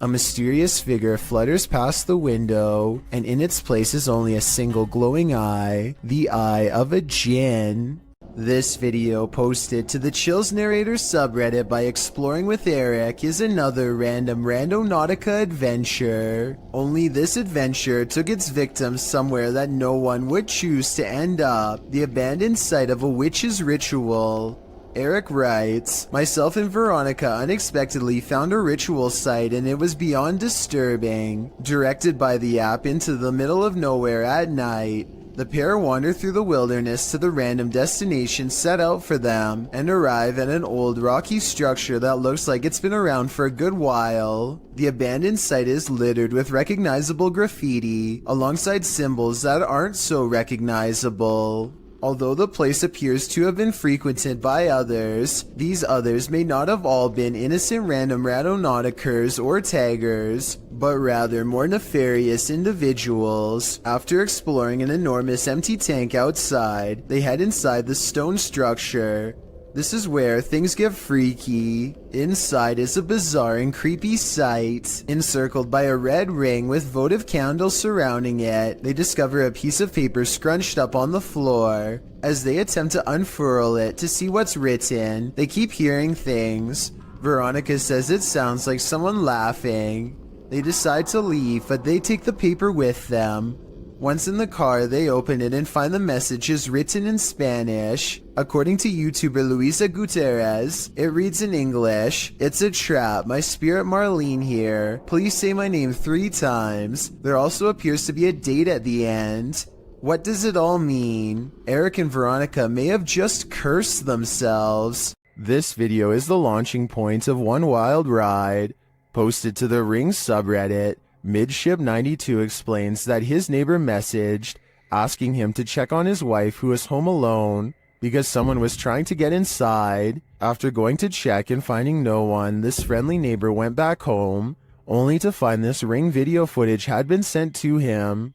Speaker 1: A mysterious figure flutters past the window, and in its place is only a single glowing eye, the eye of a djinn. This video, posted to the Chills Narrator subreddit by Exploring with Eric, is another random Randonautica adventure. Only this adventure took its victims somewhere that no one would choose to end up, the abandoned site of a witch's ritual. Eric writes, myself and Veronica unexpectedly found a ritual site and it was beyond disturbing. Directed by the app into the middle of nowhere at night, the pair wander through the wilderness to the random destination set out for them and arrive at an old rocky structure that looks like it's been around for a good while. The abandoned site is littered with recognizable graffiti alongside symbols that aren't so recognizable. Although the place appears to have been frequented by others, these others may not have all been innocent random Randonauticers or taggers, but rather more nefarious individuals. After exploring an enormous empty tank outside, they head inside the stone structure. This is where things get freaky. Inside is a bizarre and creepy sight. Encircled by a red ring with votive candles surrounding it, they discover a piece of paper scrunched up on the floor. As they attempt to unfurl it to see what's written, they keep hearing things. Veronica says it sounds like someone laughing. They decide to leave, but they take the paper with them. Once in the car, they open it and find the messages written in Spanish. According to YouTuber Luisa Gutierrez, it reads in English, "It's a trap, my spirit Marlene here. Please say my name 3 times. There also appears to be a date at the end." What does it all mean? Eric and Veronica may have just cursed themselves. This video is the launching point of one wild ride. Posted to the Ring subreddit, Midship92 explains that his neighbor messaged asking him to check on his wife who was home alone because someone was trying to get inside. After going to check and finding no one, this friendly neighbor went back home, only to find this Ring video footage had been sent to him.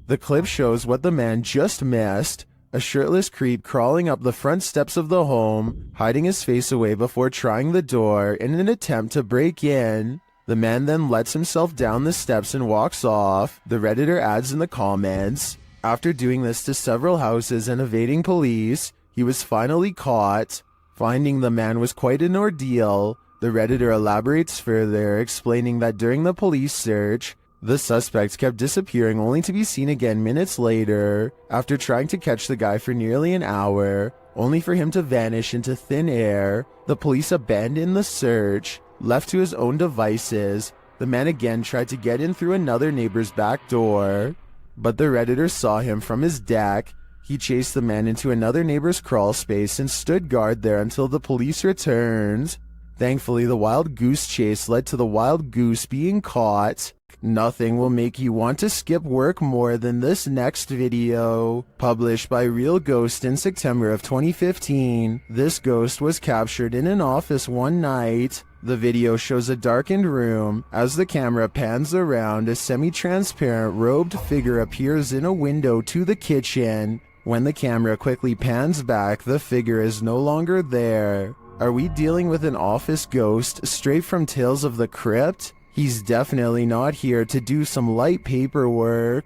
Speaker 1: The clip shows what the man just missed, a shirtless creep crawling up the front steps of the home, hiding his face away before trying the door in an attempt to break in. The man then lets himself down the steps and walks off. The Redditor adds in the comments, after doing this to several houses and evading police, he was finally caught. Finding the man was quite an ordeal. The Redditor elaborates further, explaining that during the police search, the suspect kept disappearing only to be seen again minutes later. After trying to catch the guy for nearly an hour, only for him to vanish into thin air, the police abandoned the search. Left to his own devices, the man again tried to get in through another neighbor's back door, but the Redditor saw him from his deck. He chased the man into another neighbor's crawl space and stood guard there until the police returned. Thankfully, the wild goose chase led to the wild goose being caught. Nothing will make you want to skip work more than this next video. Published by Real Ghost in September of 2015, this ghost was captured in an office one night. The video shows a darkened room. As the camera pans around, a semi-transparent robed figure appears in a window to the kitchen. When the camera quickly pans back, the figure is no longer there. Are we dealing with an office ghost straight from Tales of the Crypt? He's definitely not here to do some light paperwork.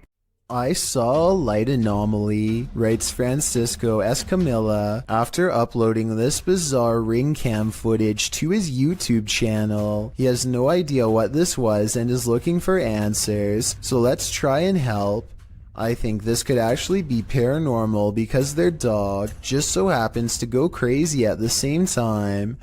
Speaker 1: I saw a light anomaly, writes Francisco Escamilla, after uploading this bizarre ring cam footage to his YouTube channel. He has no idea what this was and is looking for answers, so let's try and help. I think this could actually be paranormal because their dog just so happens to go crazy at the same time.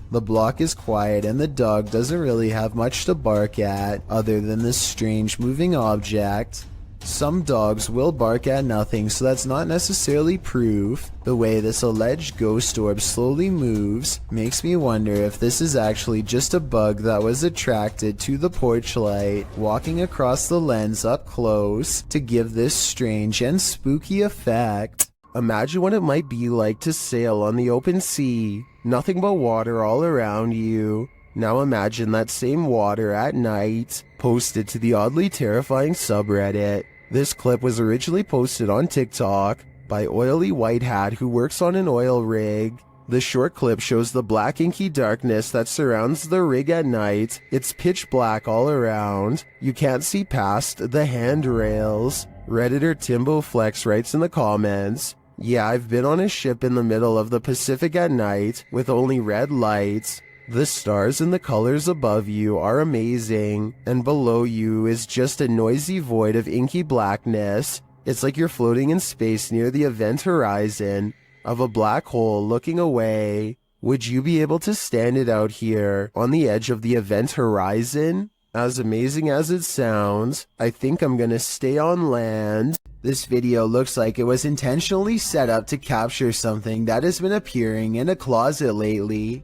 Speaker 1: The block is quiet and the dog doesn't really have much to bark at other than this strange moving object. Some dogs will bark at nothing, so that's not necessarily proof. The way this alleged ghost orb slowly moves makes me wonder if this is actually just a bug that was attracted to the porch light, walking across the lens up close to give this strange and spooky effect. Imagine what it might be like to sail on the open sea. Nothing but water all around you. Now imagine that same water at night, posted to the oddly terrifying subreddit. This clip was originally posted on TikTok by Oily White Hat who works on an oil rig. The short clip shows the black inky darkness that surrounds the rig at night. It's pitch black all around. You can't see past the handrails. Redditor Timbo Flex writes in the comments, "Yeah, I've been on a ship in the middle of the Pacific at night with only red lights. The stars and the colors above you are amazing, and below you is just a noisy void of inky blackness. It's like you're floating in space near the event horizon of a black hole looking away. Would you be able to stand it out here on the edge of the event horizon? As amazing as it sounds, I think I'm gonna stay on land." This video looks like it was intentionally set up to capture something that has been appearing in a closet lately.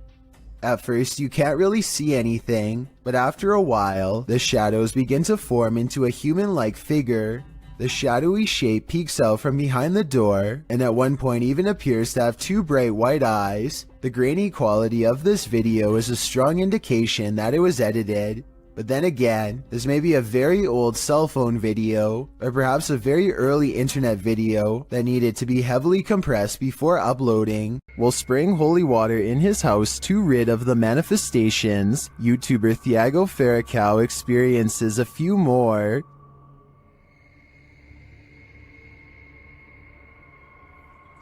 Speaker 1: At first, you can't really see anything, but after a while, the shadows begin to form into a human-like figure. The shadowy shape peeks out from behind the door, and at one point even appears to have two bright white eyes. The grainy quality of this video is a strong indication that it was edited. But then again, this may be a very old cell phone video, or perhaps a very early internet video that needed to be heavily compressed before uploading. While spraying holy water in his house to rid of the manifestations, YouTuber Thiago Ferracao experiences a few more.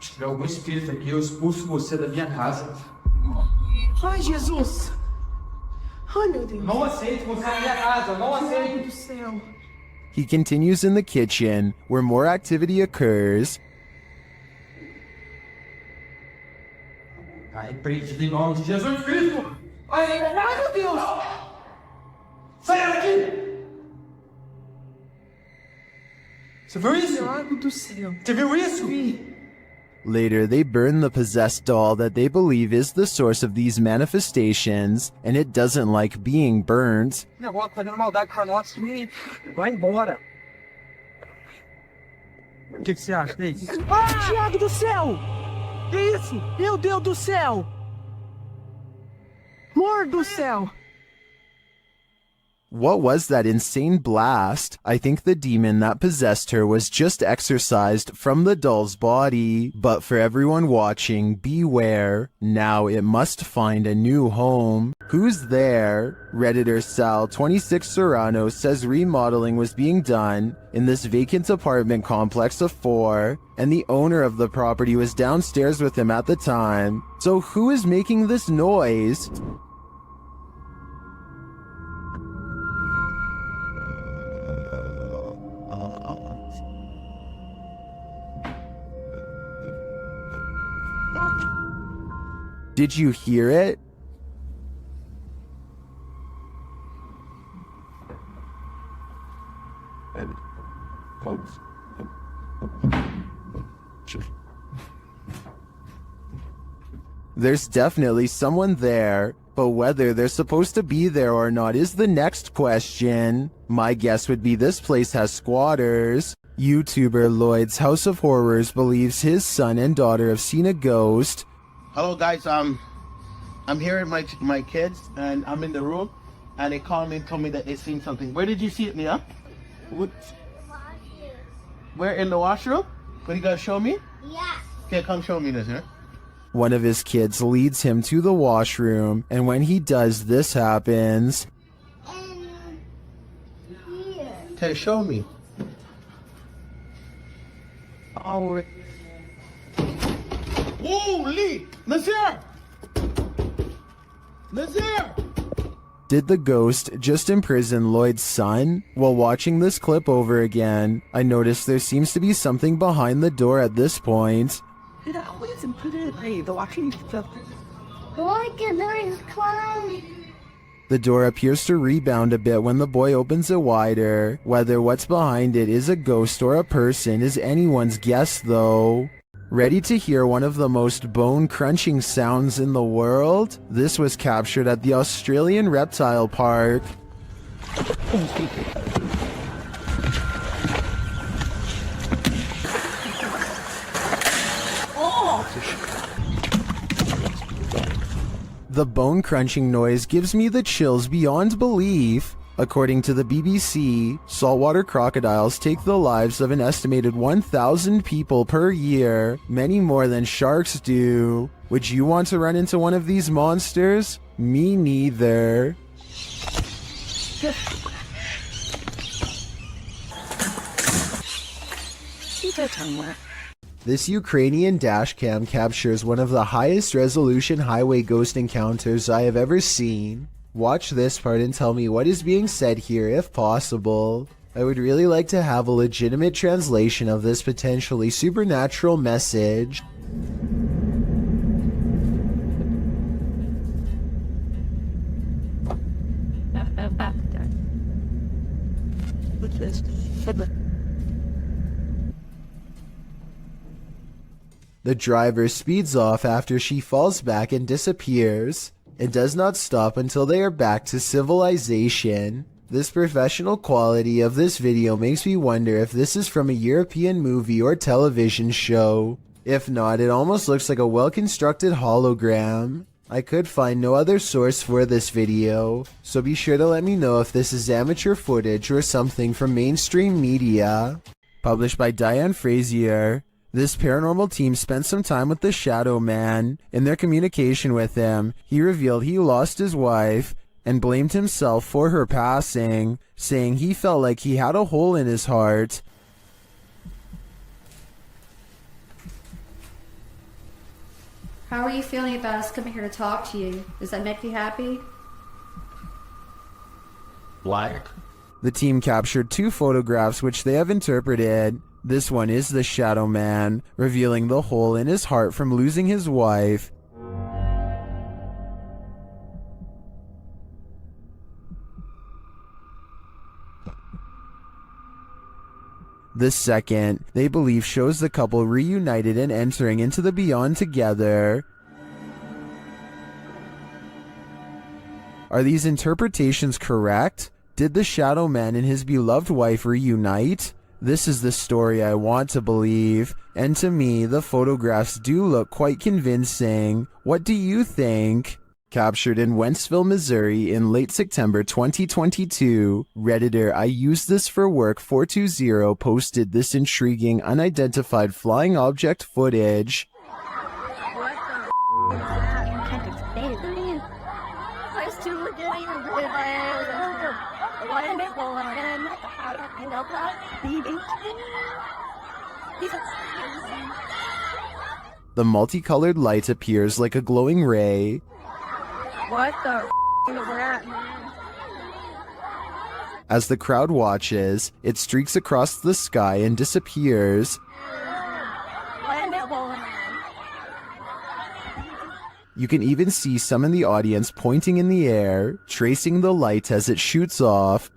Speaker 16: Tiver algum espírito aqui, eu expulso você da minha casa.
Speaker 6: Ai, Jesus! Ai, meu Deus!
Speaker 16: Não aceito você na minha casa, não aceito!
Speaker 6: Meu Deus do céu!
Speaker 1: He continues in the kitchen, where more activity occurs.
Speaker 16: Ai, repreendido em nome de Jesus Cristo! Ai, meu Deus! Sai daqui! Você viu isso?
Speaker 6: Meu Deus do céu!
Speaker 16: Você viu isso?
Speaker 1: Later, they burn the possessed doll that they believe is the source of these manifestations, and it doesn't like being burnt.
Speaker 6: O negócio fazendo maldade com nós, vai embora.
Speaker 15: O que você acha? Ei?
Speaker 6: Ah, Thiago do céu! Que isso? Meu Deus do céu! Amor do céu!
Speaker 1: What was that insane blast? I think the demon that possessed her was just exorcised from the doll's body. But for everyone watching, beware. Now it must find a new home. Who's there? Redditor Sal26 Serrano says remodeling was being done in this vacant apartment complex of 4, and the owner of the property was downstairs with him at the time. So who is making this noise? Did you hear it? There's definitely someone there, but whether they're supposed to be there or not is the next question. My guess would be this place has squatters. YouTuber Lloyd's House of Horrors believes his son and daughter have seen a ghost.
Speaker 17: Hello guys, I'm here with my kids and I'm in the room and they called me and told me that they seen something. Where did you see it, Mia? Where, in the washroom? What, you gotta show me?
Speaker 9: Yeah.
Speaker 17: Okay, come show me this here.
Speaker 1: One of his kids leads him to the washroom, and when he does, this happens.
Speaker 17: Okay, show me.
Speaker 6: Oh,
Speaker 17: holy! Nazir! Nazir!
Speaker 1: Did the ghost just imprison Lloyd's son? While watching this clip over again, I noticed there seems to be something behind the door at this point.
Speaker 6: it always included the watching stuff.
Speaker 9: Look at there's clowns.
Speaker 1: The door appears to rebound a bit when the boy opens it wider. Whether what's behind it is a ghost or a person is anyone's guess though. Ready to hear one of the most bone-crunching sounds in the world? This was captured at the Australian Reptile Park. The bone-crunching noise gives me the chills beyond belief. According to the BBC, saltwater crocodiles take the lives of an estimated 1,000 people per year, many more than sharks do. Would you want to run into one of these monsters? Me neither. This Ukrainian dashcam captures one of the highest resolution highway ghost encounters I have ever seen. Watch this part and tell me what is being said here if possible. I would really like to have a legitimate translation of this potentially supernatural message. The driver speeds off after she falls back and disappears, and does not stop until they are back to civilization. This professional quality of this video makes me wonder if this is from a European movie or television show. If not, it almost looks like a well-constructed hologram. I could find no other source for this video, so be sure to let me know if this is amateur footage or something from mainstream media. Published by Diane Frazier. This paranormal team spent some time with the Shadow Man. In their communication with him, he revealed he lost his wife and blamed himself for her passing, saying he felt like he had a hole in his heart.
Speaker 18: How are you feeling about us coming here to talk to you? Does that make you happy?
Speaker 11: Black.
Speaker 1: The team captured 2 photographs which they have interpreted. This one is the Shadow Man, revealing the hole in his heart from losing his wife. The second, they believe, shows the couple reunited and entering into the beyond together. Are these interpretations correct? Did the Shadow Man and his beloved wife reunite? This is the story I want to believe, and to me, the photographs do look quite convincing. What do you think? Captured in Wentzville, Missouri in late September 2022, Redditor I Use This For Work 420 posted this intriguing unidentified flying object footage. The multicolored light appears like a glowing ray.
Speaker 6: What the is that, man?
Speaker 1: As the crowd watches, it streaks across the sky and disappears. You can even see some in the audience pointing in the air, tracing the light as it shoots off.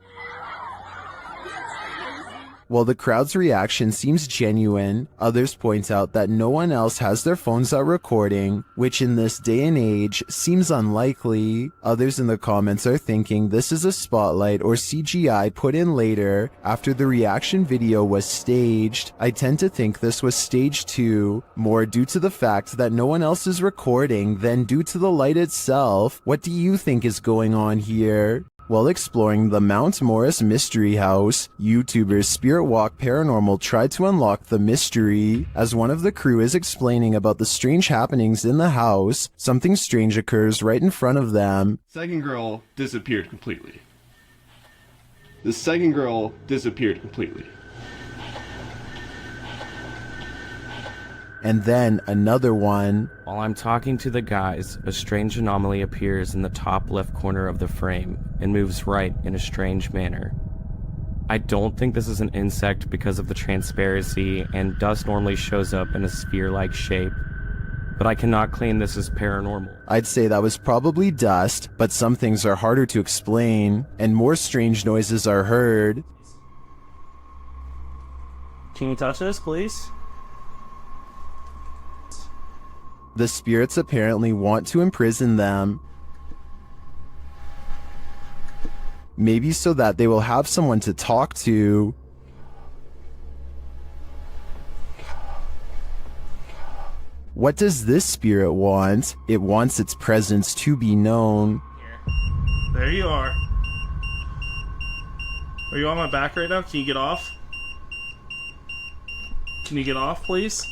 Speaker 1: While the crowd's reaction seems genuine, others point out that no one else has their phones out recording, which in this day and age seems unlikely. Others in the comments are thinking this is a spotlight or CGI put in later after the reaction video was staged. I tend to think this was staged too, more due to the fact that no one else is recording than due to the light itself. What do you think is going on here? While exploring the Mount Morris Mystery House, YouTubers Spirit Walk Paranormal tried to unlock the mystery. As one of the crew is explaining about the strange happenings in the house, something strange occurs right in front of them.
Speaker 19: Second girl disappeared completely. The second girl disappeared completely.
Speaker 1: And then another one.
Speaker 20: While I'm talking to the guys, a strange anomaly appears in the top left corner of the frame and moves right in a strange manner. I don't think this is an insect because of the transparency, and dust normally shows up in a sphere-like shape, but I cannot claim this is paranormal.
Speaker 1: I'd say that was probably dust, but some things are harder to explain, and more strange noises are heard.
Speaker 8: Can you touch this, please?
Speaker 1: The spirits apparently want to imprison them. Maybe so that they will have someone to talk to. What does this spirit want? It wants its presence to be known.
Speaker 11: There you are. Are you on my back right now? Can you get off? Can you get off, please?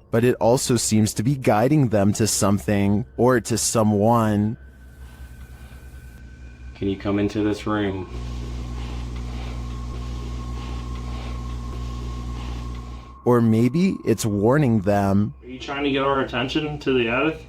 Speaker 1: But it also seems to be guiding them to something, or to someone.
Speaker 20: Can you come into this room?
Speaker 1: Or maybe it's warning them.
Speaker 8: Are you trying to get our attention to the attic?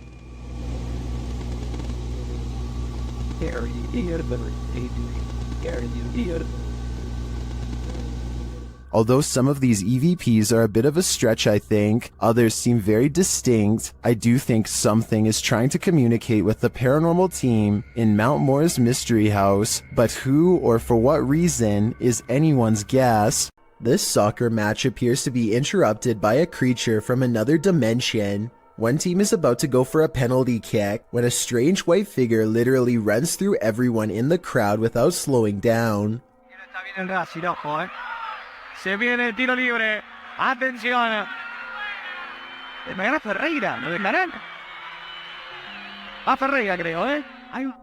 Speaker 1: Although some of these EVPs are a bit of a stretch, I think, others seem very distinct, I do think something is trying to communicate with the paranormal team in Mount Moore's mystery house, but who or for what reason is anyone's guess. This soccer match appears to be interrupted by a creature from another dimension. One team is about to go for a penalty kick when a strange white figure literally runs through everyone in the crowd without slowing down.
Speaker 15: Se viene il tiro libre. Attenzione. Magari Ferreira, ¿no ves? Ferreira, creo, eh?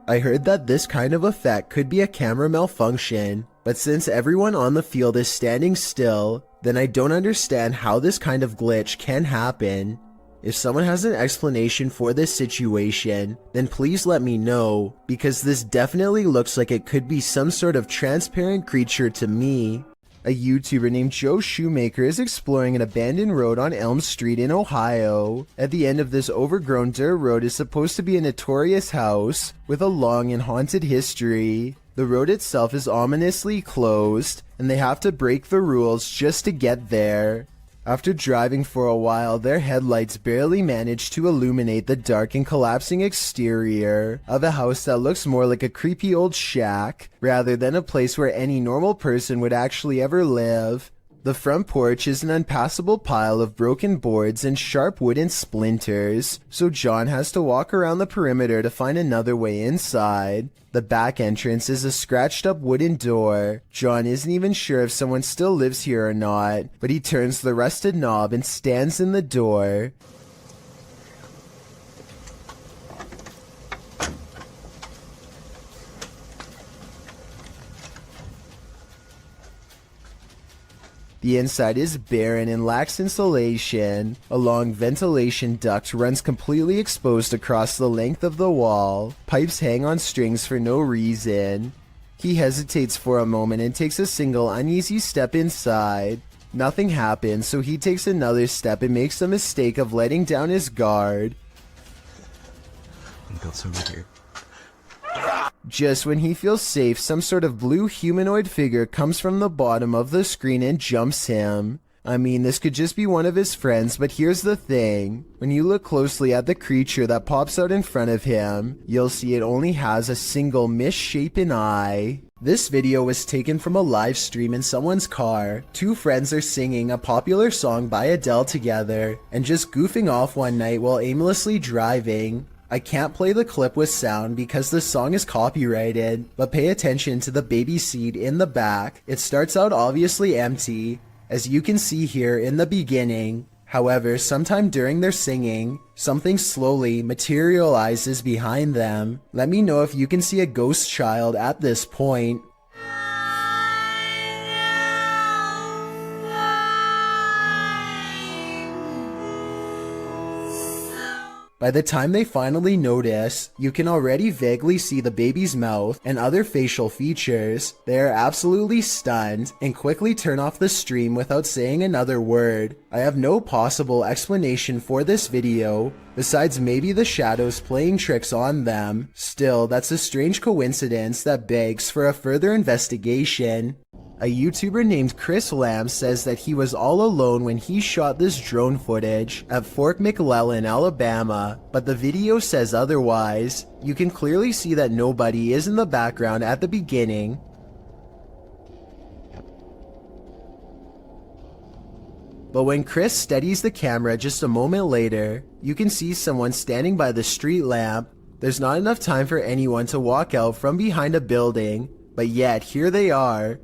Speaker 1: I heard that this kind of effect could be a camera malfunction, but since everyone on the field is standing still, then I don't understand how this kind of glitch can happen. If someone has an explanation for this situation, then please let me know, because this definitely looks like it could be some sort of transparent creature to me. A YouTuber named Joe Shoemaker is exploring an abandoned road on Elm Street in Ohio. At the end of this overgrown dirt road is supposed to be a notorious house with a long and haunted history. The road itself is ominously closed, and they have to break the rules just to get there. After driving for a while, their headlights barely manage to illuminate the dark and collapsing exterior of a house that looks more like a creepy old shack, rather than a place where any normal person would actually ever live. The front porch is an unpassable pile of broken boards and sharp wooden splinters, so John has to walk around the perimeter to find another way inside. The back entrance is a scratched up wooden door. John isn't even sure if someone still lives here or not, but he turns the rusted knob and stands in the door. The inside is barren and lacks insulation. A long ventilation duct runs completely exposed across the length of the wall. Pipes hang on strings for no reason. He hesitates for a moment and takes a single uneasy step inside. Nothing happens, so he takes another step and makes the mistake of letting down his guard. Just when he feels safe, some sort of blue humanoid figure comes from the bottom of the screen and jumps him. I mean, this could just be one of his friends, but here's the thing. When you look closely at the creature that pops out in front of him, you'll see it only has a single misshapen eye. This video was taken from a live stream in someone's car. Two friends are singing a popular song by Adele together, and just goofing off one night while aimlessly driving. I can't play the clip with sound because the song is copyrighted, but pay attention to the baby seat in the back. It starts out obviously empty, as you can see here in the beginning. However, sometime during their singing, something slowly materializes behind them. Let me know if you can see a ghost child at this point. By the time they finally notice, you can already vaguely see the baby's mouth and other facial features. They are absolutely stunned and quickly turn off the stream without saying another word. I have no possible explanation for this video, besides maybe the shadows playing tricks on them. Still, that's a strange coincidence that begs for a further investigation. A YouTuber named Chris Lamb says that he was all alone when he shot this drone footage at Fort McClellan, Alabama, but the video says otherwise. You can clearly see that nobody is in the background at the beginning. But when Chris steadies the camera just a moment later, you can see someone standing by the street lamp. There's not enough time for anyone to walk out from behind a building, but yet here they are.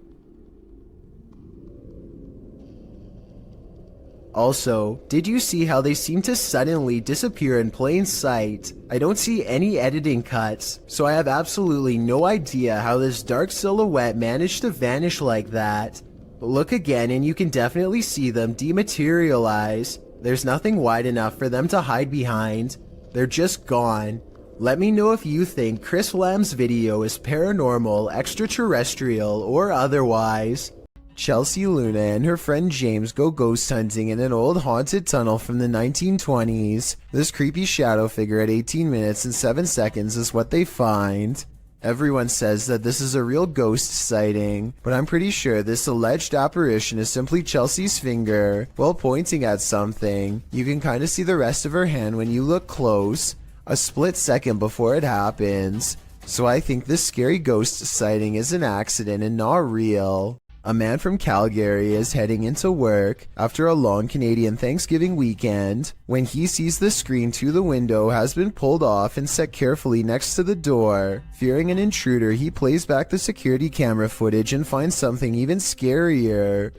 Speaker 1: Also, did you see how they seem to suddenly disappear in plain sight? I don't see any editing cuts, so I have absolutely no idea how this dark silhouette managed to vanish like that. But look again and you can definitely see them dematerialize. There's nothing wide enough for them to hide behind. They're just gone. Let me know if you think Chris Lamb's video is paranormal, extraterrestrial, or otherwise. Chelsea Luna and her friend James go ghost hunting in an old haunted tunnel from the 1920s. This creepy shadow figure at 18 minutes and 7 seconds is what they find. Everyone says that this is a real ghost sighting, but I'm pretty sure this alleged apparition is simply Chelsea's finger while pointing at something. You can kind of see the rest of her hand when you look close, a split second before it happens. So I think this scary ghost sighting is an accident and not real. A man from Calgary is heading into work after a long Canadian Thanksgiving weekend when he sees the screen to the window has been pulled off and set carefully next to the door. Fearing an intruder, he plays back the security camera footage and finds something even scarier.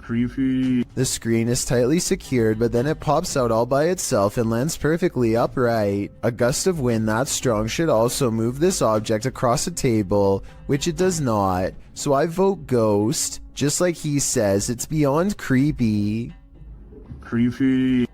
Speaker 19: Creepy.
Speaker 1: The screen is tightly secured, but then it pops out all by itself and lands perfectly upright. A gust of wind that strong should also move this object across a table, which it does not. So I vote ghost. Just like he says, it's beyond creepy.
Speaker 19: Creepy.